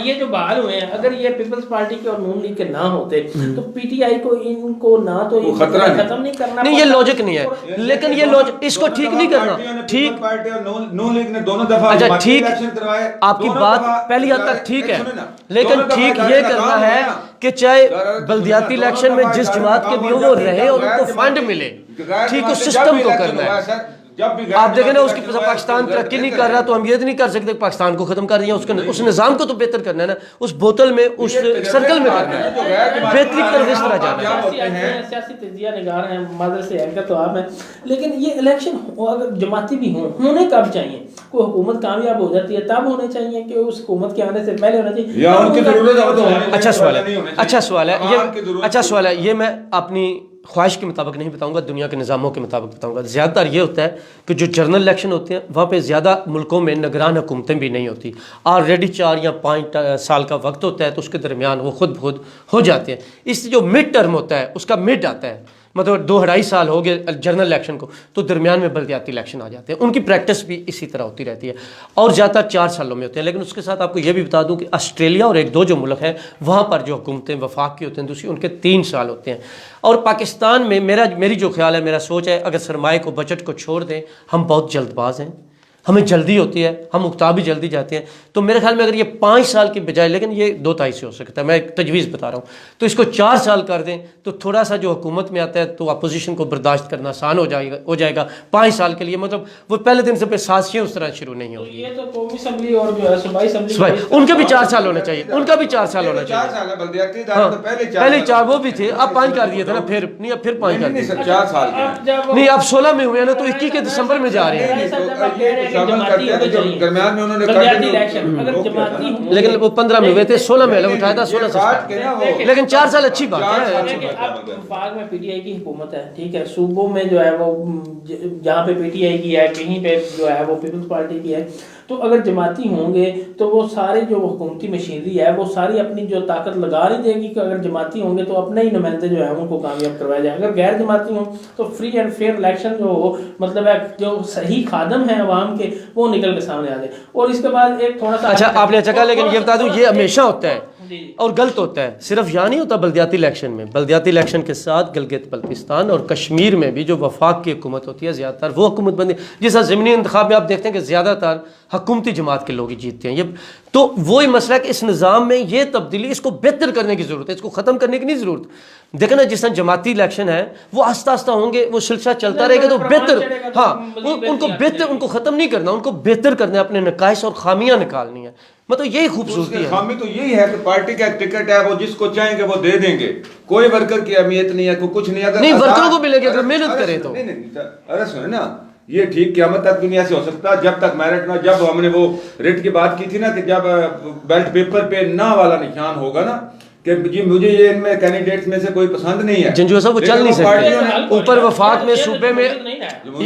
یہ جو بحال ہوئے ہیں اگر یہ پیپلز پارٹی کے اور نون لیگ کے نہ ہوتے تو پی ٹی آئی کو ان کو نہ تو ختم نہیں کرنا. نہیں یہ لاجک نہیں ہے, لیکن یہ لاجک اس کو ٹھیک نہیں کرنا. ٹھیک پارٹی اور نون لیگ نے دونوں دفعہ اچھا ٹھیک, آپ کی بات پہلی حد تک ٹھیک ہے, لیکن ٹھیک یہ کرنا ہے کہ چاہے بلدیاتی الیکشن میں جس جماعت کے بھی ہوں وہ رہے اور ان کو فنڈ ملے, ٹھیک اس سسٹم کو کرنا ہے. آپ دیکھیں نا اس کی پاکستان ترقی نہیں کر رہا تو ہم یہ نہیں کر سکتے پاکستان کو ختم کر دیا, اس نظام کو تو بہتر کرنا ہے نا, اس بوتل میں اس سرکل میں کرنا ہے, بہتری کی طرف اس طرح جانا ہے. سیاسی تجزیہ نگار ہیں, معذرت سے اینکر تو آپ ہیں, لیکن یہ الیکشن اگر جماعتی بھی ہوں ہونے کب چاہیے؟ کوئی حکومت کامیاب ہو جاتی ہے تب ہونے چاہیے کہ اس حکومت کے آنے سے پہلے ہونا چاہیے یا ان کی ضرورت؟ اچھا سوال ہے, اچھا سوال ہے یہ, اچھا سوال ہے یہ. میں اپنی خواہش کے مطابق نہیں بتاؤں گا, دنیا کے نظاموں کے مطابق بتاؤں گا. زیادہ تر یہ ہوتا ہے کہ جو جنرل الیکشن ہوتے ہیں وہاں پہ زیادہ ملکوں میں نگران حکومتیں بھی نہیں ہوتی, آلریڈی 4 یا 5 سال کا وقت ہوتا ہے تو اس کے درمیان وہ خود بخود ہو جاتے ہیں. اس سے جو مڈ ٹرم ہوتا ہے اس کا مڈ آتا ہے, مطلب 2-2.5 سال ہو گئے جنرل الیکشن کو تو درمیان میں بلدیاتی الیکشن آ جاتے ہیں. ان کی پریکٹس بھی اسی طرح ہوتی رہتی ہے اور زیادہ تر 4 سالوں میں ہوتے ہیں. لیکن اس کے ساتھ آپ کو یہ بھی بتا دوں کہ آسٹریلیا اور 1-2 جو ملک ہیں وہاں پر جو حکومتیں وفاق کی ہوتے ہیں دوسری ان کے 3 سال ہوتے ہیں. اور پاکستان میں میری جو خیال ہے, میرا سوچ ہے, اگر سرمایہ کو بجٹ کو چھوڑ دیں, ہم بہت جلد باز ہیں, ہمیں جلدی ہوتی ہے, ہم اکتا بھی جلدی جاتے ہیں. تو میرے خیال میں اگر یہ 5 سال کی بجائے, لیکن یہ 2-2.5 سے ہو سکتا ہے, میں ایک تجویز بتا رہا ہوں, تو اس کو 4 سال کر دیں تو تھوڑا سا جو حکومت میں آتا ہے تو اپوزیشن کو برداشت کرنا آسان ہو جائے گا 5 سال کے لیے. مطلب وہ پہلے دن سے پہ سازشیں اس طرح شروع نہیں ہوگی. یہ تو قومی اسمبلی اور جو ہے صوبائی اسمبلی ان کے بھی 4 سال ہونا چاہیے, ان کا بھی 4 سال ہونا چاہیے. پہلے 4 وہ بھی تھے, اب 5 کر دیے تھے نا, پھر 5 کر دیے. 4 سال نہیں اب 16 میں ہوئے نا تو 21 کے دسمبر میں جا رہے ہیں. درمیان میں انہوں نے لیکن وہ 15 میں ہوئے تھے, 16 میں اٹھایا تھا, 16 سے, لیکن 4 سال اچھی بات ہے. وفاق میں پی ٹی آئی کی حکومت ہے, ٹھیک ہے, صوبوں میں جو ہے وہ جہاں پہ پی ٹی آئی کی ہے, کہیں پہ جو ہے وہ پیپلز پارٹی کی ہے, تو اگر جماعتی ہوں گے تو وہ سارے جو حکومتی مشینری ہے وہ ساری اپنی جو طاقت لگا نہیں دے گی کہ اگر جماعتی ہوں گے تو اپنے ہی نمائندے جو ہیں ان کو کامیاب کروایا جائے. اگر غیر جماعتی ہوں تو فری اینڈ فیئر الیکشن جو ہو, مطلب ہے جو صحیح خادم ہیں عوام کے وہ نکل کے سامنے آ جائے. اور اس کے بعد ایک تھوڑا سا اچھا آپ نے اچھا کہا, لیکن یہ بتا دوں یہ ہمیشہ ہوتا ہے اور غلط ہوتا ہے. صرف یہاں نہیں ہوتا بلدیاتی الیکشن میں, بلدیاتی الیکشن کے ساتھ گلگت بلتستان اور کشمیر میں بھی جو وفاق کی حکومت ہوتی ہے زیادہ تر وہ حکومت بندی, جیسا ضمنی انتخاب میں آپ دیکھتے ہیں کہ زیادہ تر حکومتی جماعت کے لوگ ہی جیتتے ہیں. یہ تو وہی مسئلہ ہے کہ اس نظام میں یہ تبدیلی, اس کو بہتر کرنے کی ضرورت ہے, اس کو ختم کرنے کی نہیں ضرورت. دیکھیں نا جس طرح جماعتی الیکشن ہے وہ آہستہ آہستہ ہوں گے, وہ سلسلہ چلتا رہے گا تو بہتر. ہاں ان کو بہتر, ان کو ختم نہیں کرنا, ان کو بہتر کرنا ہے, اپنے نقائص اور خامیاں نکالنی ہے. مطلب یہی خوبصورتی ہے. خامی تو یہی ہے کہ پارٹی کا ٹکٹ ہے, وہ جس کو چاہیں گے وہ دے دیں گے, کوئی ورکر کی اہمیت نہیں ہے, کوئی کچھ نہیں. اگر نہیں ورکروں کو ملے گا اگر محنت کرے تو. ارے سنیں نا, یہ ٹھیک قیامت تک دنیا سے ہو سکتا جب تک میرٹ نہ, جب ہم نے وہ ریٹ کی بات کی تھی نا کہ جب بیلٹ پیپر پہ نہ والا نشان ہوگا نا کہ جی مجھے یہ ان میں کینڈیڈیٹس میں سے کوئی پسند نہیں ہے, جنجو صاحب وہ چل نہیں سکتے اوپر وفاق میں صوبے میں.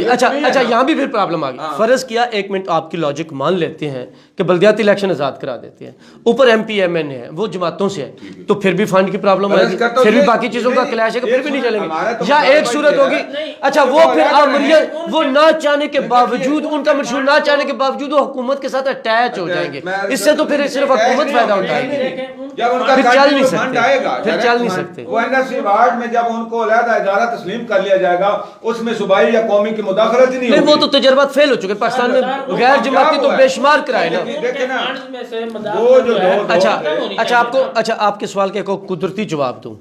اچھا یہاں بھی پھر پرابلم آ گئی. فرض کیا 1 منٹ آپ کی لاجک مان لیتے ہیں کہ بلدیاتی الیکشن آزاد کرا دیتے ہیں, اوپر ایم پی ایم این ہے وہ جماعتوں سے ہے, تو پھر بھی فنڈ کی پرابلم آئے گی, پھر بھی باقی چیزوں کا کلیش ہے, پھر بھی نہیں چلیں گے. یا ایک صورت ہوگی, اچھا وہ پھر آمریت وہ نہ چاہنے کے باوجود, ان کا مشہور نہ چاہنے کے باوجود وہ حکومت کے ساتھ اٹیچ ہو جائیں گے. اس سے تو پھر صرف حکومت فائدہ اٹھائے گی, پھر چل نہیں سکتے, پھر چل نہیں سکتے. وہ این ایس سی وارڈ میں جب ان کو علیحدہ ادارہ تسلیم کر لیا جائے گا, اس میں صوبائی یا قومی کی مداخلت ہی نہیں ہوگی. وہ تو تجربات فیل ہو چکے پاکستان میں, غیر جماعتی تو بے شمار کرائے نا. اچھا آپ کے سوال کے کو قدرتی جواب دوں,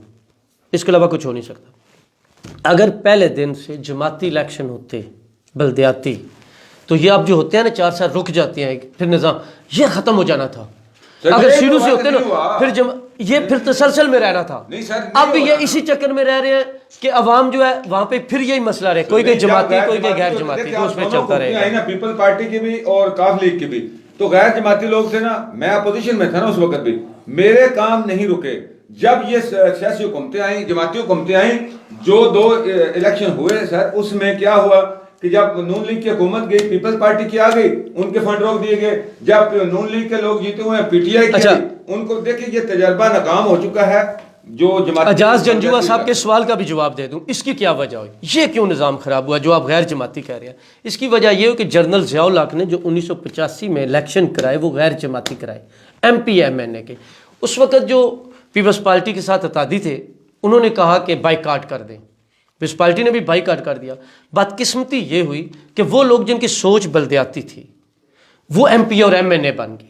اس کے علاوہ کچھ ہو نہیں سکتا. اگر پہلے دن سے جماعتی الیکشن ہوتے بلدیاتی تو یہ اب جو ہوتے ہیں نا 4 سال رک جاتے ہیں, پھر نظام یہ ختم ہو جانا تھا. اگر شروع سے ہوتے نا پھر یہ پھر تسلسل میں رہنا تھا. اب یہ اسی چکر میں رہ رہے ہیں کہ عوام جو ہے وہاں پہ پھر یہی مسئلہ رہے, کوئی کہ جماعتی کوئی کہ غیر جماعتی, تو اس پہ چلتا رہے گا. پیپل پارٹی کی بھی اور کاف لیگ کی بھی تو غیر جماعتی لوگ تھے نا, میں اپوزیشن میں تھا نا اس وقت بھی, میرے کام نہیں رکے. جب یہ سیاسی حکومتیں آئیں, جماعتی حکومتیں آئیں, جو 2 الیکشن ہوئے سر, اس میں کیا ہوا کہ جب نون لیگ کی حکومت گئی, پیپلز پارٹی کی آ گئی, ان کے فنڈ روک دیے گئے. جب نون لیگ کے لوگ جیتے ہوئے ہیں, پی ٹی آئی کی, ان کو دیکھیں یہ تجربہ ناکام ہو چکا ہے. جو جماعتی اجاز جنجوعہ صاحب کے سوال کا بھی جواب دے دوں، اس کی کیا وجہ ہوئی؟ یہ کیوں نظام خراب ہوا جو آپ غیر جماعتی کہہ رہے ہیں؟ اس کی وجہ یہ ہو کہ جنرل ضیاء الحق نے جو 1985 میں الیکشن کرائے وہ غیر جماعتی کرائے، ایم پی ایم این اے کے. اس وقت جو پیپلز پارٹی کے ساتھ اتحادی تھے انہوں نے کہا کہ بائیکاٹ کر دیں، پیپلز پارٹی نے بھی بائیکاٹ کر دیا. بدقسمتی یہ ہوئی کہ وہ لوگ جن کی سوچ بلدیاتی تھی وہ ایم پی اور ایم این اے بن گئے.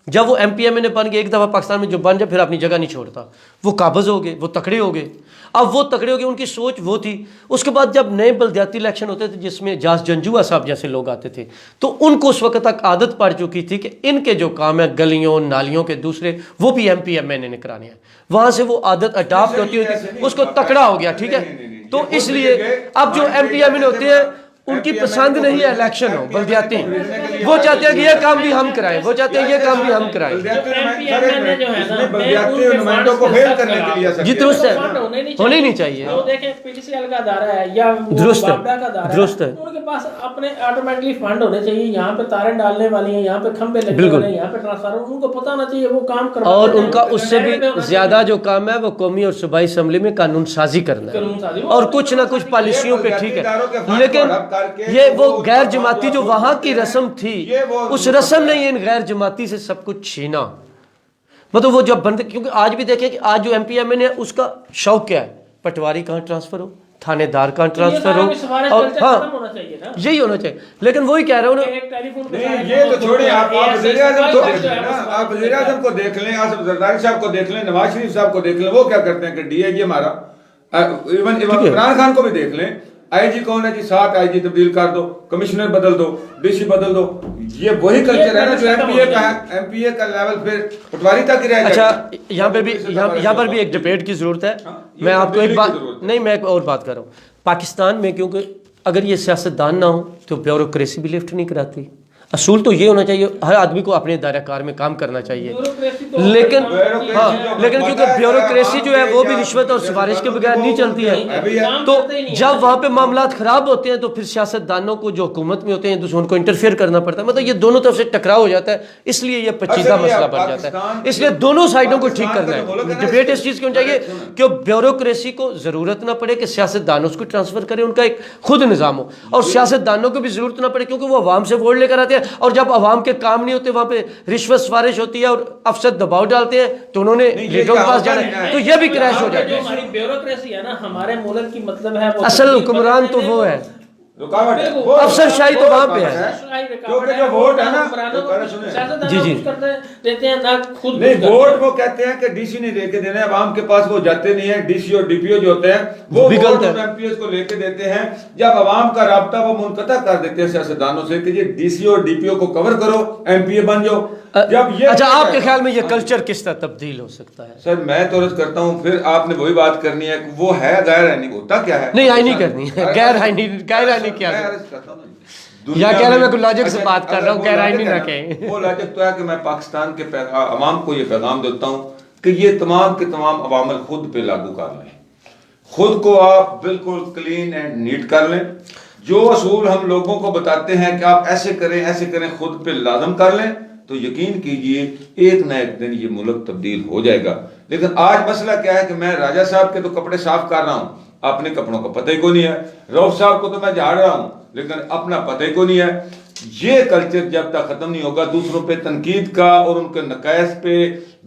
جب وہ ایم پی ایم این اے بن گئے، ایک دفعہ پاکستان میں جو بن جائے پھر اپنی جگہ نہیں چھوڑتا، وہ قابض ہو گئے، وہ تکڑے ہو گئے. اب وہ تکڑے ہو گئے، ان کی سوچ وہ تھی. اس کے بعد جب نئے بلدیاتی الیکشن ہوتے تھے جس میں اجاز جنجوعہ صاحب جیسے لوگ آتے تھے تو ان کو اس وقت تک عادت پڑ چکی تھی کہ ان کے جو کام ہیں گلیوں نالیوں کے دوسرے وہ بھی ایم پی ایم این اے نے کرانے ہیں. وہاں سے وہ عادت اڈاپٹ ہوتی ہوتی اس کو تکڑا ہو گیا. ٹھیک ہے، تو اس لیے اب جو ایم پی ایم این ہوتے ہیں ان کی پسند نہیں ہے الیکشن ہو بلدیاتی، وہ چاہتے ہیں کہ یہ کام بھی ہم کرائیں، وہ چاہتے ہیں یہ کام بھی ہم کرائیں. جی درست ہے، ہونے ہی نہیں چاہیے. دیکھیں پی ٹی سی ایل کا ادارہ ہے یا درست ہے، کا ادارہ درست ہے. ان کے پاس اپنے آٹومیٹکلی فنڈ ہونے چاہیے. یہاں پہ تاریں ڈالنے والی ہیں، یہاں پہ کھمبے لگنے والے ہیں، یہاں پہ ٹرانسفارمر، ان کو پتہ ہونا چاہیے وہ کام کروانا. اور ان کا اس سے بھی زیادہ جو کام ہے وہ قومی اور صوبائی اسمبلی میں قانون سازی کرنا ہے اور کچھ نہ کچھ پالیسیوں پہ. ٹھیک ہے، لیکن یہ وہ غیر جماعتی جو وہاں کی رسم تھی اس رسم نے ان غیر جماعتی سے سب کچھ چھینا. مطلب وہ جب بند، کیونکہ آج بھی دیکھیں کہ آج جو ایم پی ایم این ہے اس کا شوق کیا ہے؟ پٹواری کہاں ٹرانسفر ہو، تھانے دار کہاں ٹرانسفر ہو، اور ہاں یہی ہونا چاہیے. لیکن وہی کہہ رہا ہوں نا، یہ تو چھوڑیں، آپ وزیر اعظم کو دیکھ لیں نا، آپ وزیر اعظم کو دیکھ لیں، آصف زرداری صاحب کو دیکھ لیں، نواز شریف صاحب کو دیکھ لیں، وہ کیا کرتے ہیں کہ ڈی آئی جی ہمارا، ایون عمران خان کو بھی دیکھ لیں، آئی جی کون ہے جی، 7 آئی جی تبدیل کر دو، کمشنر بدل دو، ڈی سی بدل دو. یہ وہی کلچر ہے نا جو ایم پی اے کا لیول پھر پٹواری تک ہی رہ جائے. اچھا یہاں پر بھی ایک ڈبیٹ کی ضرورت ہے. میں آپ کو ایک بات نہیں، میں ایک اور بات کر رہا ہوں. پاکستان میں کیونکہ اگر یہ سیاستدان نہ ہو تو بیوروکریسی بھی لفٹ نہیں کراتی. اصول تو یہ ہونا چاہیے ہر آدمی کو اپنے دائرہ کار میں کام کرنا چاہیے، لیکن کیونکہ بیوروکریسی جو ہے وہ بھی رشوت اور سفارش کے بغیر نہیں چلتی ہے. تو جب وہاں پہ معاملات خراب ہوتے ہیں تو پھر سیاستدانوں کو جو حکومت میں ہوتے ہیں ان کو انٹرفیئر کرنا پڑتا ہے. مطلب یہ دونوں طرف سے ٹکراؤ ہو جاتا ہے، اس لیے یہ پیچیدہ مسئلہ بن جاتا ہے. اس لیے دونوں سائڈوں کو ٹھیک کرنا ہے. ڈبیٹ اس چیز کی ہونی چاہیے کہ بیوروکریسی کو ضرورت نہ پڑے کہ سیاستدان اس کو ٹرانسفر کرے، ان کا ایک خود نظام ہو، اور سیاستدانوں کو بھی ضرورت نہ پڑے کیونکہ وہ عوام سے ووٹ لے کر آتے ہیں اور جب عوام کے کام نہیں ہوتے وہاں پہ رشوت سفارش ہوتی ہے اور افسر دباؤ ڈالتے ہیں تو انہوں نے لیڈروں کے پاس جانا ہے، تو یہ بھی کریش ہو جاتا ہے. ہماری بیوروکریسی ہے نا ہمارے ملک کی مطلب ہے اصل حکمران تو وہ ہے، رکاوٹ ہے، افسر شاہی تو وہاں پہ ہے. کیونکہ جو ووٹ ہے نا، جی دیتے ہیں نہ خود نہیں، ووٹ وہ کہتے ہیں کہ ڈی سی نے لے کے دینا ہے، عوام کے پاس وہ جاتے نہیں ہیں. ڈی سی اور ڈی پی او جو ہوتے ہیں وہ ووٹ ایم پی ایس کو لے کے دیتے ہیں. جب عوام کا رابطہ وہ منقطع کر دیتے ہیں سیاستدانوں سے کہ یہ ڈی سی اور ڈی پی او کو کور کرو، ایم پی اے بن جاؤ. اچھا آپ کے خیال میں یہ کلچر کس طرح تبدیل ہو سکتا ہے؟ سر میں تو عرض کرتا ہوں، پھر آپ نے وہی بات کرنی ہے کہ وہ ہے غیر آئینی، ہوتا کیا ہے؟ نہیں آئینی کرنی ہے، غیر آئینی کیا ہے؟ یا کہہ رہا میں کوئی لاجک سے بات کر رہا ہوں، غیر آئینی نہ کہیں. وہ لاجک تو ہے کہ میں پاکستان کے عوام کو یہ پیغام دیتا ہوں کہ یہ تمام کے تمام عوامل خود پہ لاگو کر لیں. خود کو آپ بالکل کلین اینڈ نیٹ کر لیں. جو اصول ہم لوگوں کو بتاتے ہیں کہ آپ ایسے کریں خود پہ لازم کر لیں تو یقین کیجئے ایک نہ ایک دن یہ ملک تبدیل ہو جائے گا. لیکن آج مسئلہ کیا ہے کہ میں راجہ صاحب کے تو کپڑے صاف کر رہا ہوں، اپنے کپڑوں کا پتہ ہی کو نہیں ہے. روف صاحب کو تو میں جھاڑ رہا ہوں لیکن اپنا پتہ ہی کو نہیں ہے. یہ کلچر جب تک ختم نہیں ہوگا، دوسروں پہ تنقید کا اور ان کے نقائص پہ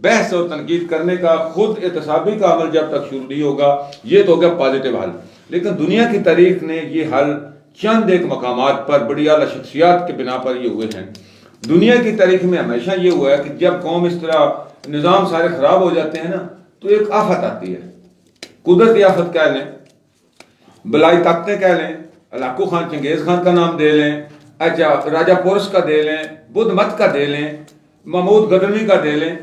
بحث اور تنقید کرنے کا خود احتسابی کا عمل جب تک شروع نہیں ہوگا، یہ تو ہو گیا پازیٹیو حل. لیکن دنیا کی تاریخ نے یہ حل چند ایک مقامات پر بڑی اعلیٰ شخصیات کے بنا پر یہ ہوئے ہیں. دنیا کی تاریخ میں ہمیشہ یہ ہوا ہے کہ جب قوم اس طرح نظام سارے خراب ہو جاتے ہیں نا تو ایک آفت آتی ہے. قدرتی آفت کہہ لیں، بلائی طاقتیں کہہ لیں، علاقو خان چنگیز خان کا نام دے لیں، اچھا راجہ پورس کا دے لیں، بدھ مت کا دے لیں، محمود غزنوی کا دے لیں.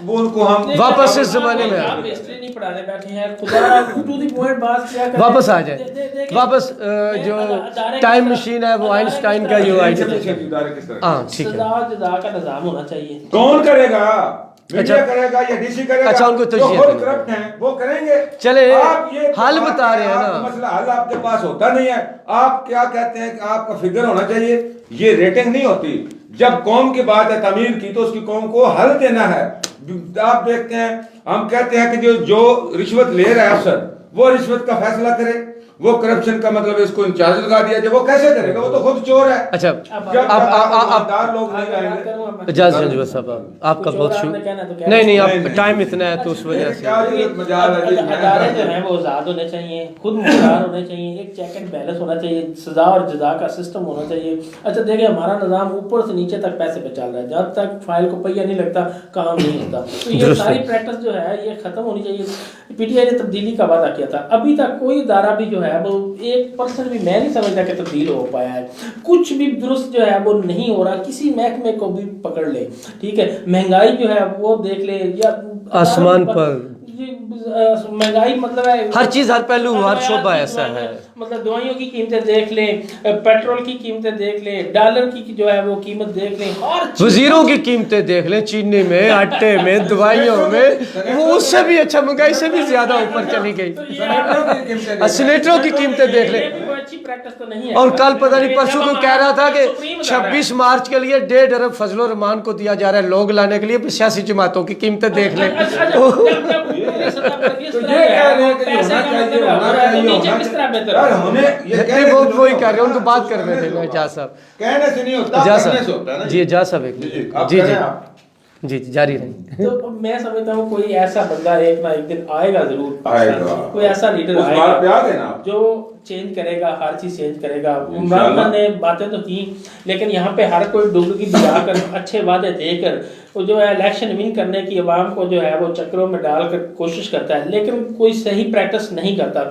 وہ ان کو ہم واپس اس زمانے میں آپ ہسٹری نہیں پڑھانے بیٹھے ہیں، خدا ٹو دی پوائنٹ بات کیا کریں، واپس آ جائے. واپس جو ٹائم مشین ہے وہ آئنسٹائن کا جو ہاں ٹھیک ہے، سزا جزا کا نظام ہونا چاہیے. کون کرے گا؟ میڈیا کرے گا یا ڈی سی کرے گا؟ اچھا ان کو جو خود کرپٹ ہیں وہ کریں گے. چلے آپ یہ حل بتا رہے ہیں نا، مسئلہ حل آپ کے پاس ہوتا نہیں ہے. آپ کیا کہتے ہیں کہ آپ کا فگر ہونا چاہیے، یہ ریٹنگ نہیں ہوتی. جب قوم کی بات ہے تعمیر کی تو اس کی قوم کو حل دینا ہے. آپ دیکھتے ہیں ہم کہتے ہیں کہ جو رشوت لے رہا ہے افسر وہ رشوت کا فیصلہ کرے, وہ کرپشن کا مطلب اس کو انچارج لگا دیا جائے, وہ کیسے کرے گا؟ وہ تو خود چور ہے. اچھا آپ لوگ نہیں آئیں گے. اجازت جنجوہ صاحب آپ کا بہت شکریہ. نہیں اب ٹائم اتنا ہے تو اس وجہ سے ادارے جو ہیں وہ آزاد ہونے چاہیے, خود مختار ہونے چاہیے, ایک چیک اینڈ بیلنس ہونا چاہیے, سزا اور جزا کا سسٹم ہونا چاہیے. اچھا دیکھیں ہمارا نظام اوپر سے نیچے تک پیسے پہ چل رہا ہے, جب تک فائل کو پہیہ نہیں لگتا کام نہیں ہوتا. تو یہ ساری پریکٹس جو ہے یہ ختم ہونی چاہیے. پی ٹی آئی نے تبدیلی کا وعدہ کیا تھا, ابھی تک کوئی ادارہ بھی جو ہے وہ 1% بھی میں نہیں سمجھتا کہ تبدیل ہو پایا ہے. کچھ بھی درست جو ہے وہ نہیں ہو رہا. کسی محکمے کو بھی پکڑ لے, ٹھیک ہے, مہنگائی جو ہے وہ دیکھ لے, یا آسمان پر مہنگائی مطلب ہے ہر چیز, ہر پہلو, ہر شعبہ ایسا ہے. مطلب دوائیوں کی قیمتیں دیکھ لیں, پیٹرول کی قیمتیں دیکھ لیں, ڈالر کی جو ہے وہ قیمت دیکھ لیں, وزیروں کی قیمتیں دیکھ لیں, چینی میں, آٹے میں, دوائیوں میں, وہ اس سے بھی اچھا, مہنگائی سے بھی زیادہ اوپر چلی گئی. سینیٹروں کی قیمتیں دیکھ لیں. اور کل پتہ نہیں پرسوں کو کہہ رہا تھا کہ 26 مارچ کے لیے 1.5 ارب فضل الرحمان کو دیا جا رہا ہے لوگ لانے کے لیے. سیاسی جماعتوں کی قیمتیں دیکھ لیں. وہی کہہ رہے ہیں, ان کو بات کر رہے تھے میں جا صاحب. کہنے سے نہیں ہوتا, کرنے سے ہوتا ہے نا. جی جا صاحب ایک جی جی جی جاری رہیں. تو میں سمجھتا ہوں کوئی ایسا بندہ ایک نہ ایک دن آئے گا ضرور, کوئی ایسا لیڈر آئے گا جو چینج کرے گا, ہر چیز چینج کرے گا. عمران خان نے باتیں تو کی, لیکن یہاں پہ ہر کوئی ڈبکی دلا کر اچھے وعدے دے کر وہ جو ہے الیکشن ون کرنے کی عوام کو جو ہے وہ چکروں میں ڈال کر کوشش کرتا ہے, لیکن کوئی صحیح پریکٹس نہیں کرتا.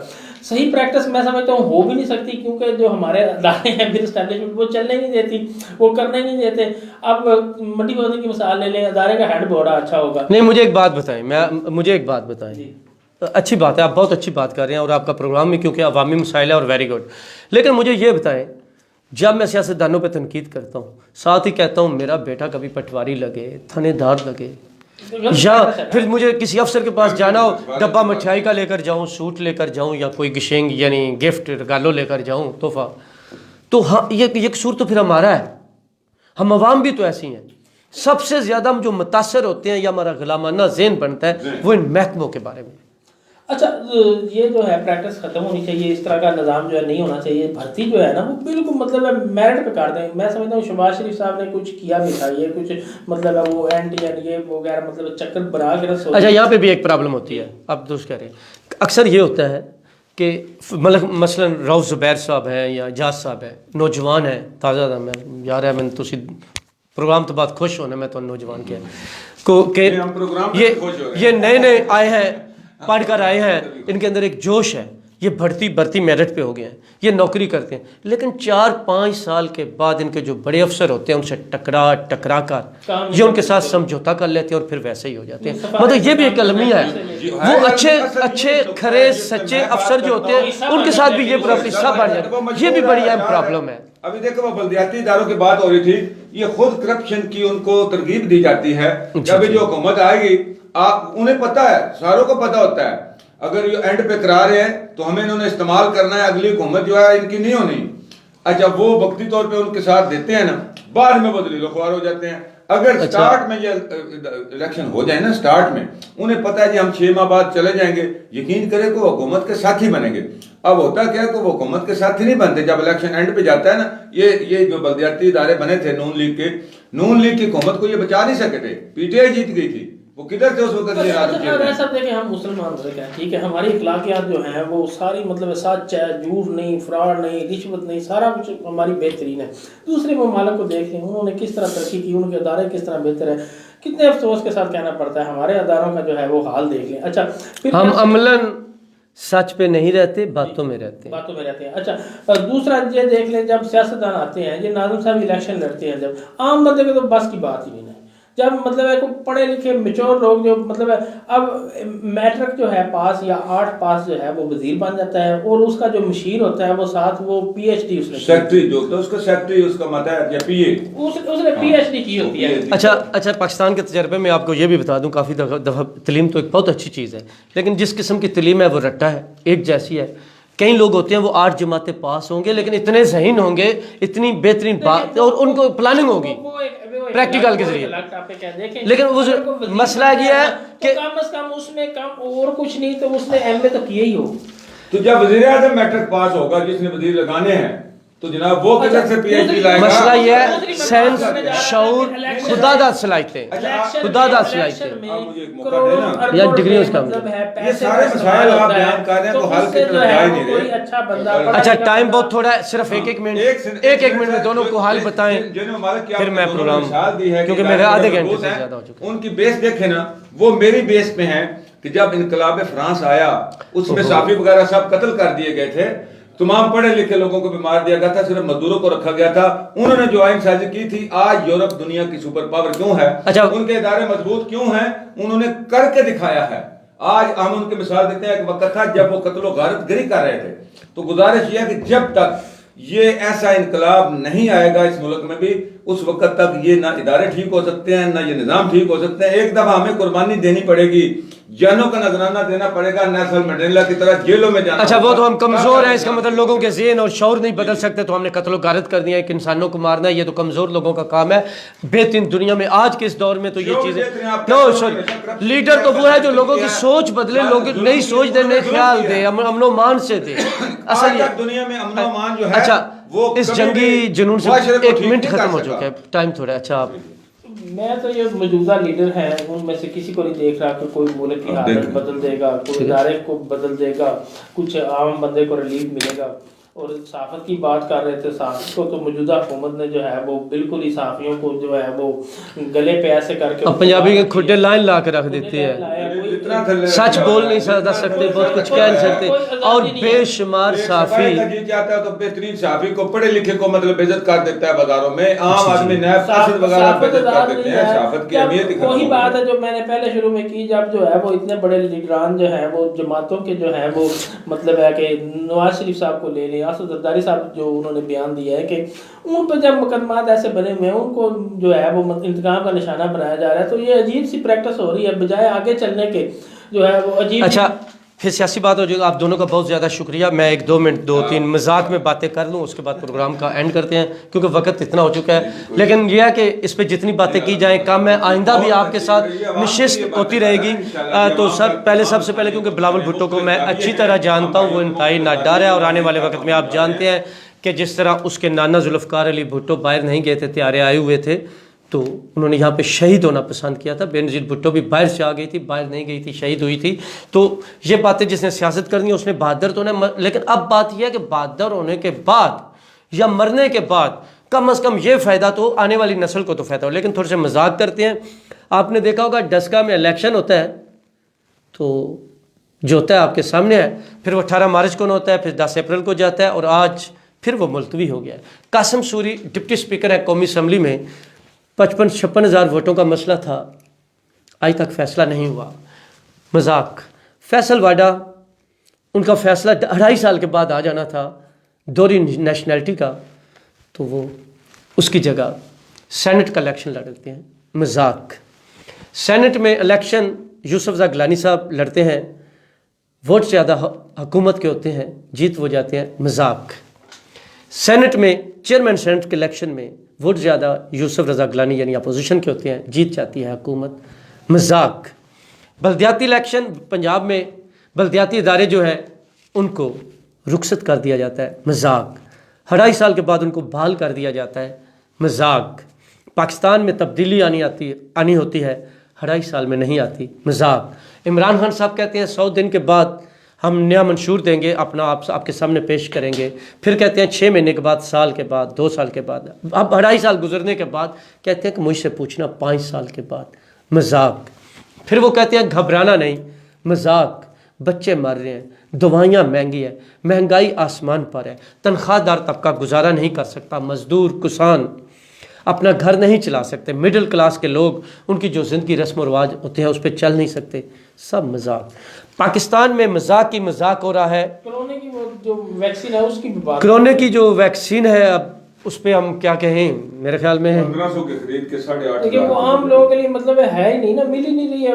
صحیح پریکٹس میں سمجھتا ہوں ہو بھی نہیں سکتی, کیونکہ جو ہمارے ادارے ہیں پھر اسٹیبلشمنٹ وہ چلنے ہی نہیں دیتی, وہ کرنے نہیں دیتے. اب منڈی بازار کی مثال لے لیں, ادارے کا ہیڈ بڑا اچھا ہوگا. نہیں مجھے ایک بات بتائیں, مجھے ایک بات بتائیں. اچھی بات ہے, آپ بہت اچھی بات کر رہے ہیں, اور آپ کا پروگرام بھی کیونکہ عوامی مسائل ہے, اور ویری گڈ. لیکن مجھے یہ بتائیں, جب میں سیاستدانوں پہ تنقید کرتا ہوں, ساتھ ہی کہتا ہوں میرا بیٹا کبھی پٹواری لگے, تھانے دار لگے, یا پھر مجھے کسی افسر کے پاس جانا ہو, ڈبہ مٹھائی کا لے کر جاؤں, سوٹ لے کر جاؤں, یا کوئی گشینگ یعنی گفٹ رگالو لے کر جاؤں, تحفہ, تو ہاں یہ قصور تو پھر ہمارا ہے. ہم عوام بھی تو ایسی ہیں. سب سے زیادہ ہم جو متاثر ہوتے ہیں یا ہمارا غلامانہ ذہن بنتا ہے وہ ان محکموں کے بارے میں. اچھا یہ جو ہے پریکٹس ختم ہونی چاہیے, اس طرح کا نظام جو ہے نہیں ہونا چاہیے. بھرتی جو ہے نا وہ بالکل مطلب ہے میرٹ پہ کر دیں. میں سمجھتا ہوں شہباز شریف صاحب نے کچھ کیا بھی تھا, یہ کچھ مطلب ہے وہ اینٹی یہ وغیرہ مطلب چکر بنا کے. اچھا یہاں پہ بھی ایک پرابلم ہوتی ہے, آپ درست کہہ رہے ہیں. اکثر یہ ہوتا ہے کہ مثلا روف زبیر صاحب ہیں یا جاز صاحب ہیں, نوجوان ہیں, تازہ دم ہے یار ہے, میں تو پروگرام تو بات خوش ہونا, میں تو نوجوان کیا کو کہ یہ نئے آئے ہیں, پڑھ کر آئے ہیں, ان کے اندر ایک جوش ہے, یہ بھرتی میرٹ پہ ہو گئے ہیں, یہ نوکری کرتے ہیں. لیکن 4-5 سال کے بعد ان کے جو بڑے افسر ہوتے ہیں ان سے ٹکرا کر یہ ان کے ساتھ سمجھوتا کر لیتے ہیں, اور پھر ویسے ہی ہو جاتے ہیں. مطلب یہ بھی ایک المیہ ہے. وہ اچھے کھرے سچے افسر جو ہوتے ہیں ان کے ساتھ بھی یہ سب بڑھ جاتے ہیں. یہ بھی بڑی اہم پرابلم ہے. ابھی دیکھو وہ بلدیاتی اداروں کی بات ہو رہی تھی, یہ خود کرپشن کی ان کو ترغیب دی جاتی ہے. جب جو حکومت آئے گی, انہیں پتہ ہے, ساروں کو پتہ ہوتا ہے, اگر یہ اینڈ پہ کرا رہے ہیں تو ہمیں انہوں نے استعمال کرنا ہے, اگلی حکومت جو ہے ان کی نہیں ہونی. اچھا وہ وقتی طور پہ ان کے ساتھ دیتے ہیں نا, بعد میں وہ دلیل خوار ہو جاتے ہیں. اگر سٹارٹ میں یہ الیکشن ہو جائے نا, سٹارٹ میں انہیں پتہ ہے کہ ہم 6 ماہ بعد چلے جائیں گے, یقین کرے کہ وہ حکومت کے ساتھی بنیں گے. اب ہوتا کیا ہے کہ وہ حکومت کے ساتھی نہیں بنتے. جب الیکشن اینڈ پہ جاتا ہے نا, یہ جو بلدیاتی ادارے بنے تھے نون لیگ کی حکومت کو یہ بچا نہیں سکے تھے. پی ٹی آئی جیت گئی تھی, وہ کدھر تھے اس وقت. ایسا دیکھیں ہم مسلمان ملک ہیں, ٹھیک ہے, ہماری اخلاقیات جو ہیں وہ ساری مطلب سچ ہے, جھوٹ نہیں, فراڈ نہیں, رشوت نہیں, سارا کچھ ہماری بہترین ہے. دوسرے ممالک کو دیکھ لیں, انہوں نے کس طرح ترقی کی, ان کے ادارے کس طرح بہتر ہے. کتنے افسوس کے ساتھ کہنا پڑتا ہے, ہمارے اداروں کا جو ہے وہ حال دیکھ لیں. اچھا ہم عملاً سچ پہ نہیں رہتے, باتوں میں رہتے ہیں. اچھا دوسرا یہ دیکھ لیں, جب سیاستدان آتے ہیں, یہ ناظم صاحب الیکشن لڑتے ہیں, جب عام بندے کے تو بس کی بات ہی نہیں ہے. جب مطلب ہے کوئی پڑھے لکھے میچور لوگ جو مطلب ہے, اب میٹرک جو ہے پاس یا 8 پاس جو ہے وہ وزیر بن جاتا ہے, اور اس کا جو مشیر ہوتا ہے وہ ساتھ وہ پی ایچ ڈی, اس نے سیکٹری جو ہوتا ہے اس کا سیکٹری, اس کا مت ہے یا پی اے, اس نے پی ایچ ڈی کی ہوتی ہے. اچھا پاکستان کے تجربے میں آپ کو یہ بھی بتا دوں, کافی دفعہ تعلیم تو ایک بہت اچھی چیز ہے, لیکن جس قسم کی تعلیم ہے وہ رٹا ہے, ایک جیسی ہے. کئی لوگ ہوتے ہیں وہ 8 جماعتیں پاس ہوں گے لیکن اتنے ذہین ہوں گے, اتنی بہترین بات, اور ان کو پلاننگ ہوگی, پریکٹیکل کے ذریعے. لیکن وہ مسئلہ یہ ہے کہ کم از کم اس میں کم اور کچھ نہیں تو اس نے ایم اے تو کیا ہی ہو. تو جب وزیر اعظم میٹرک پاس ہوگا جس نے وزیر لگانے ہیں تو جناب وہ کدھر سے پی ایچ ڈی لائے گا؟ مسئلہ یہ ہے سینس شعور خدا دا صلاحیتیں خدا دا صلاحیتیں یا ڈگری اس کا یہ سارے مسائل آپ بیان کر رہے ہیں تو حل کی طرف جا ہی نہیں رہے. اچھا ٹائم بہت تھوڑا ہے, صرف ایک منٹ میں دونوں کو حل بتائیں پھر میں پروگرام, کیونکہ میرے آدھے گھنٹے سے زیادہ ہو چکے. ان کی بیس دیکھیں نا, وہ میری بیس پہ ہیں کہ جب انقلاب فرانس آیا اس میں صحافی وغیرہ سب قتل کر دیے گئے تھے, تمام پڑھے لکھے لوگوں کو بھی مار دیا گیا تھا, صرف مزدوروں کو رکھا گیا تھا. انہوں نے جو آئین سازی کی تھی. آج یورپ دنیا کی سپر پاور کیوں ہے؟ ان کے ادارے مضبوط کیوں ہیں؟ انہوں نے کر کے دکھایا ہے. آج ہم ان کی مثال دیتے ہیں, ایک وقت تھا جب وہ قتل و غارت گری کر رہے تھے. تو گزارش یہ ہے کہ جب تک یہ ایسا انقلاب نہیں آئے گا اس ملک میں بھی, اس وقت تک یہ نہ ادارے ٹھیک ہو سکتے ہیں نہ یہ نظام ٹھیک ہو سکتے ہیں. ایک دفعہ ہمیں قربانی دینی پڑے گی, جانوں کا نذرانہ دینا پڑے گا, نیلسن منڈیلا کی طرح جیلوں میں جانا. اچھا وہ تو ہم کمزور ہیں, اس کا مطلب لوگوں کے ذہن اور شعور نہیں بدل سکتے تو ہم نے قتل و غارت کر دیا, ایک انسانوں کو مارنا, یہ تو کمزور لوگوں کا کام ہے. بہترین دنیا میں آج کے اس دور میں تو یہ چیزیں لیڈر تو وہ ہے جو لوگوں کی سوچ بدلے, لوگ نئی سوچ دے, نئے خیال دے, امن و مان سے دے. اصل دنیا میں امن و مان جو ہے اچھا اس جنگی جنون سے ایک منٹ ختم ہو چکا ہے, ٹائم تھوڑا ہے. اچھا آپ میں تو یہ موجودہ لیڈر ہیں ان میں سے کسی کو نہیں دیکھ رہا کہ کوئی ملک کی حالت بدل دے گا, کوئی ادارے کو بدل دے گا, کچھ عام بندے کو ریلیف ملے گا. اور صحافت کی بات کر رہے تھے, صحافت کو تو موجودہ حکومت نے جو ہے وہ بالکل ہی صحافیوں کو جو ہے وہ گلے پہ ایسے کر کے پنجابی کے کھڈے لائن لا کے رکھ دیتی ہے, سچ بول نہیں سکتے, بہت کچھ کہہ نہیں سکتے. اور بے شمار صحافی جی چاہتا ہے تو بہترین صحافی کو, پڑھے لکھے کو مطلب عزت کر دیتا ہے بازاروں میں, عام آدمی نیب قاصد وغیرہ پہ عزت کر دیتے ہیں. صحافت کی اہمیت ہی وہی بات ہے جو میں نے پہلے شروع میں کی, جب جو ہے وہ اتنے بڑے لیڈران جو ہیں وہ جماعتوں کے جو ہیں وہ مطلب ہے کہ نواز شریف صاحب کو لے لیں, اسد زرداری صاحب جو انہوں نے بیان دیا ہے کہ ان پہ جب مقدمات ایسے بنے ہوئے ہیں ان کو جو ہے وہ انتقام کا نشانہ بنایا جا رہا ہے, تو یہ عجیب سی پریکٹس ہو رہی ہے بجائے آگے چلنے کے جو ہے وہ عجیب. اچھا پھر سیاسی بات ہو جائے گا. آپ دونوں کا بہت زیادہ شکریہ. میں ایک دو منٹ 2-3 مزاق میں باتیں کر لوں, اس کے بعد پروگرام کا اینڈ کرتے ہیں کیونکہ وقت اتنا ہو چکا ہے. لیکن یہ ہے کہ اس پہ جتنی باتیں کی جائیں کم ہے. آئندہ بھی آپ کے ساتھ نشست ہوتی رہے گی. تو سب سے پہلے کیونکہ بلاول بھٹو کو میں اچھی طرح جانتا ہوں, وہ انتہائی ناڈر ہے, اور آنے والے وقت میں آپ جانتے ہیں کہ جس طرح اس کے نانا ذوالفقار علی بھٹو باہر نہیں گئے تھے, تیارے آئے ہوئے تھے, تو انہوں نے یہاں پہ شہید ہونا پسند کیا تھا. بینظیر بھٹو بھی باہر سے آ گئی تھی, باہر نہیں گئی تھی, شہید ہوئی تھی. تو یہ باتیں جس نے سیاست کرنی ہے اس نے بہادر تو ہونا, لیکن اب بات یہ ہے کہ بہادر ہونے کے بعد یا مرنے کے بعد کم از کم یہ فائدہ تو آنے والی نسل کو تو فائدہ ہو. لیکن تھوڑے سے مذاق کرتے ہیں. آپ نے دیکھا ہوگا ڈسکا میں الیکشن ہوتا ہے تو جو ہوتا ہے آپ کے سامنے ہے, پھر وہ 18 مارچ کو ہوتا ہے, پھر 10 اپریل کو جاتا ہے, اور آج پھر وہ ملتوی ہو گیا ہے. قاسم سوری ڈپٹی اسپیکر ہے قومی اسمبلی میں, 55-56 ہزار ووٹوں کا مسئلہ تھا, آج تک فیصلہ نہیں ہوا. مذاق. فیصل واڈا ان کا فیصلہ 2.5 سال کے بعد آ جانا تھا دوہری نیشنلٹی کا, تو وہ اس کی جگہ سینٹ کا الیکشن لڑتے ہیں. مذاق. سینٹ میں الیکشن یوسف زا گیلانی صاحب لڑتے ہیں, ووٹ زیادہ حکومت کے ہوتے ہیں, جیت وہ جاتے ہیں. مذاق. سینٹ میں چیئرمین سینٹ کے الیکشن میں ووٹ زیادہ یوسف رضا گیلانی یعنی اپوزیشن کے ہوتے ہیں, جیت جاتی ہے حکومت. مذاق. بلدیاتی الیکشن پنجاب میں بلدیاتی ادارے جو ہے ان کو رخصت کر دیا جاتا ہے. مذاق. 2.5 سال کے بعد ان کو بحال کر دیا جاتا ہے. مذاق. پاکستان میں تبدیلی آنی ہوتی ہے, 2.5 سال میں نہیں آتی. مذاق. عمران خان صاحب کہتے ہیں 100 دن کے بعد ہم نیا منشور دیں گے, اپنا آپ کے سامنے پیش کریں گے. پھر کہتے ہیں 6 مہینے کے بعد, سال کے بعد, 2 سال کے بعد. اب 2.5 سال گزرنے کے بعد کہتے ہیں کہ مجھ سے پوچھنا 5 سال کے بعد. مذاق. پھر وہ کہتے ہیں گھبرانا نہیں. مذاق. بچے مر رہے ہیں, دوائیاں مہنگی ہے, مہنگائی آسمان پر ہے, تنخواہ دار طبقہ گزارا نہیں کر سکتا, مزدور کسان اپنا گھر نہیں چلا سکتے, مڈل کلاس کے لوگ ان کی جو زندگی رسم و رواج ہوتے ہیں اس پہ چل نہیں سکتے. سب مذاق. پاکستان میں مذاق ہی مذاق ہو رہا ہے. کرونے کی وہ جو ویکسین ہے اس کی بھی بات, کرونے کی جو ویکسین ہے اب اس پہ ہم کیا کہیں, میرے خیال میں 1500 کے خرید کے 8.5 لیکن وہ عام لوگوں کے لیے مطلب ہے ہی نہیں نا, مل ہی نہیں رہی ہے.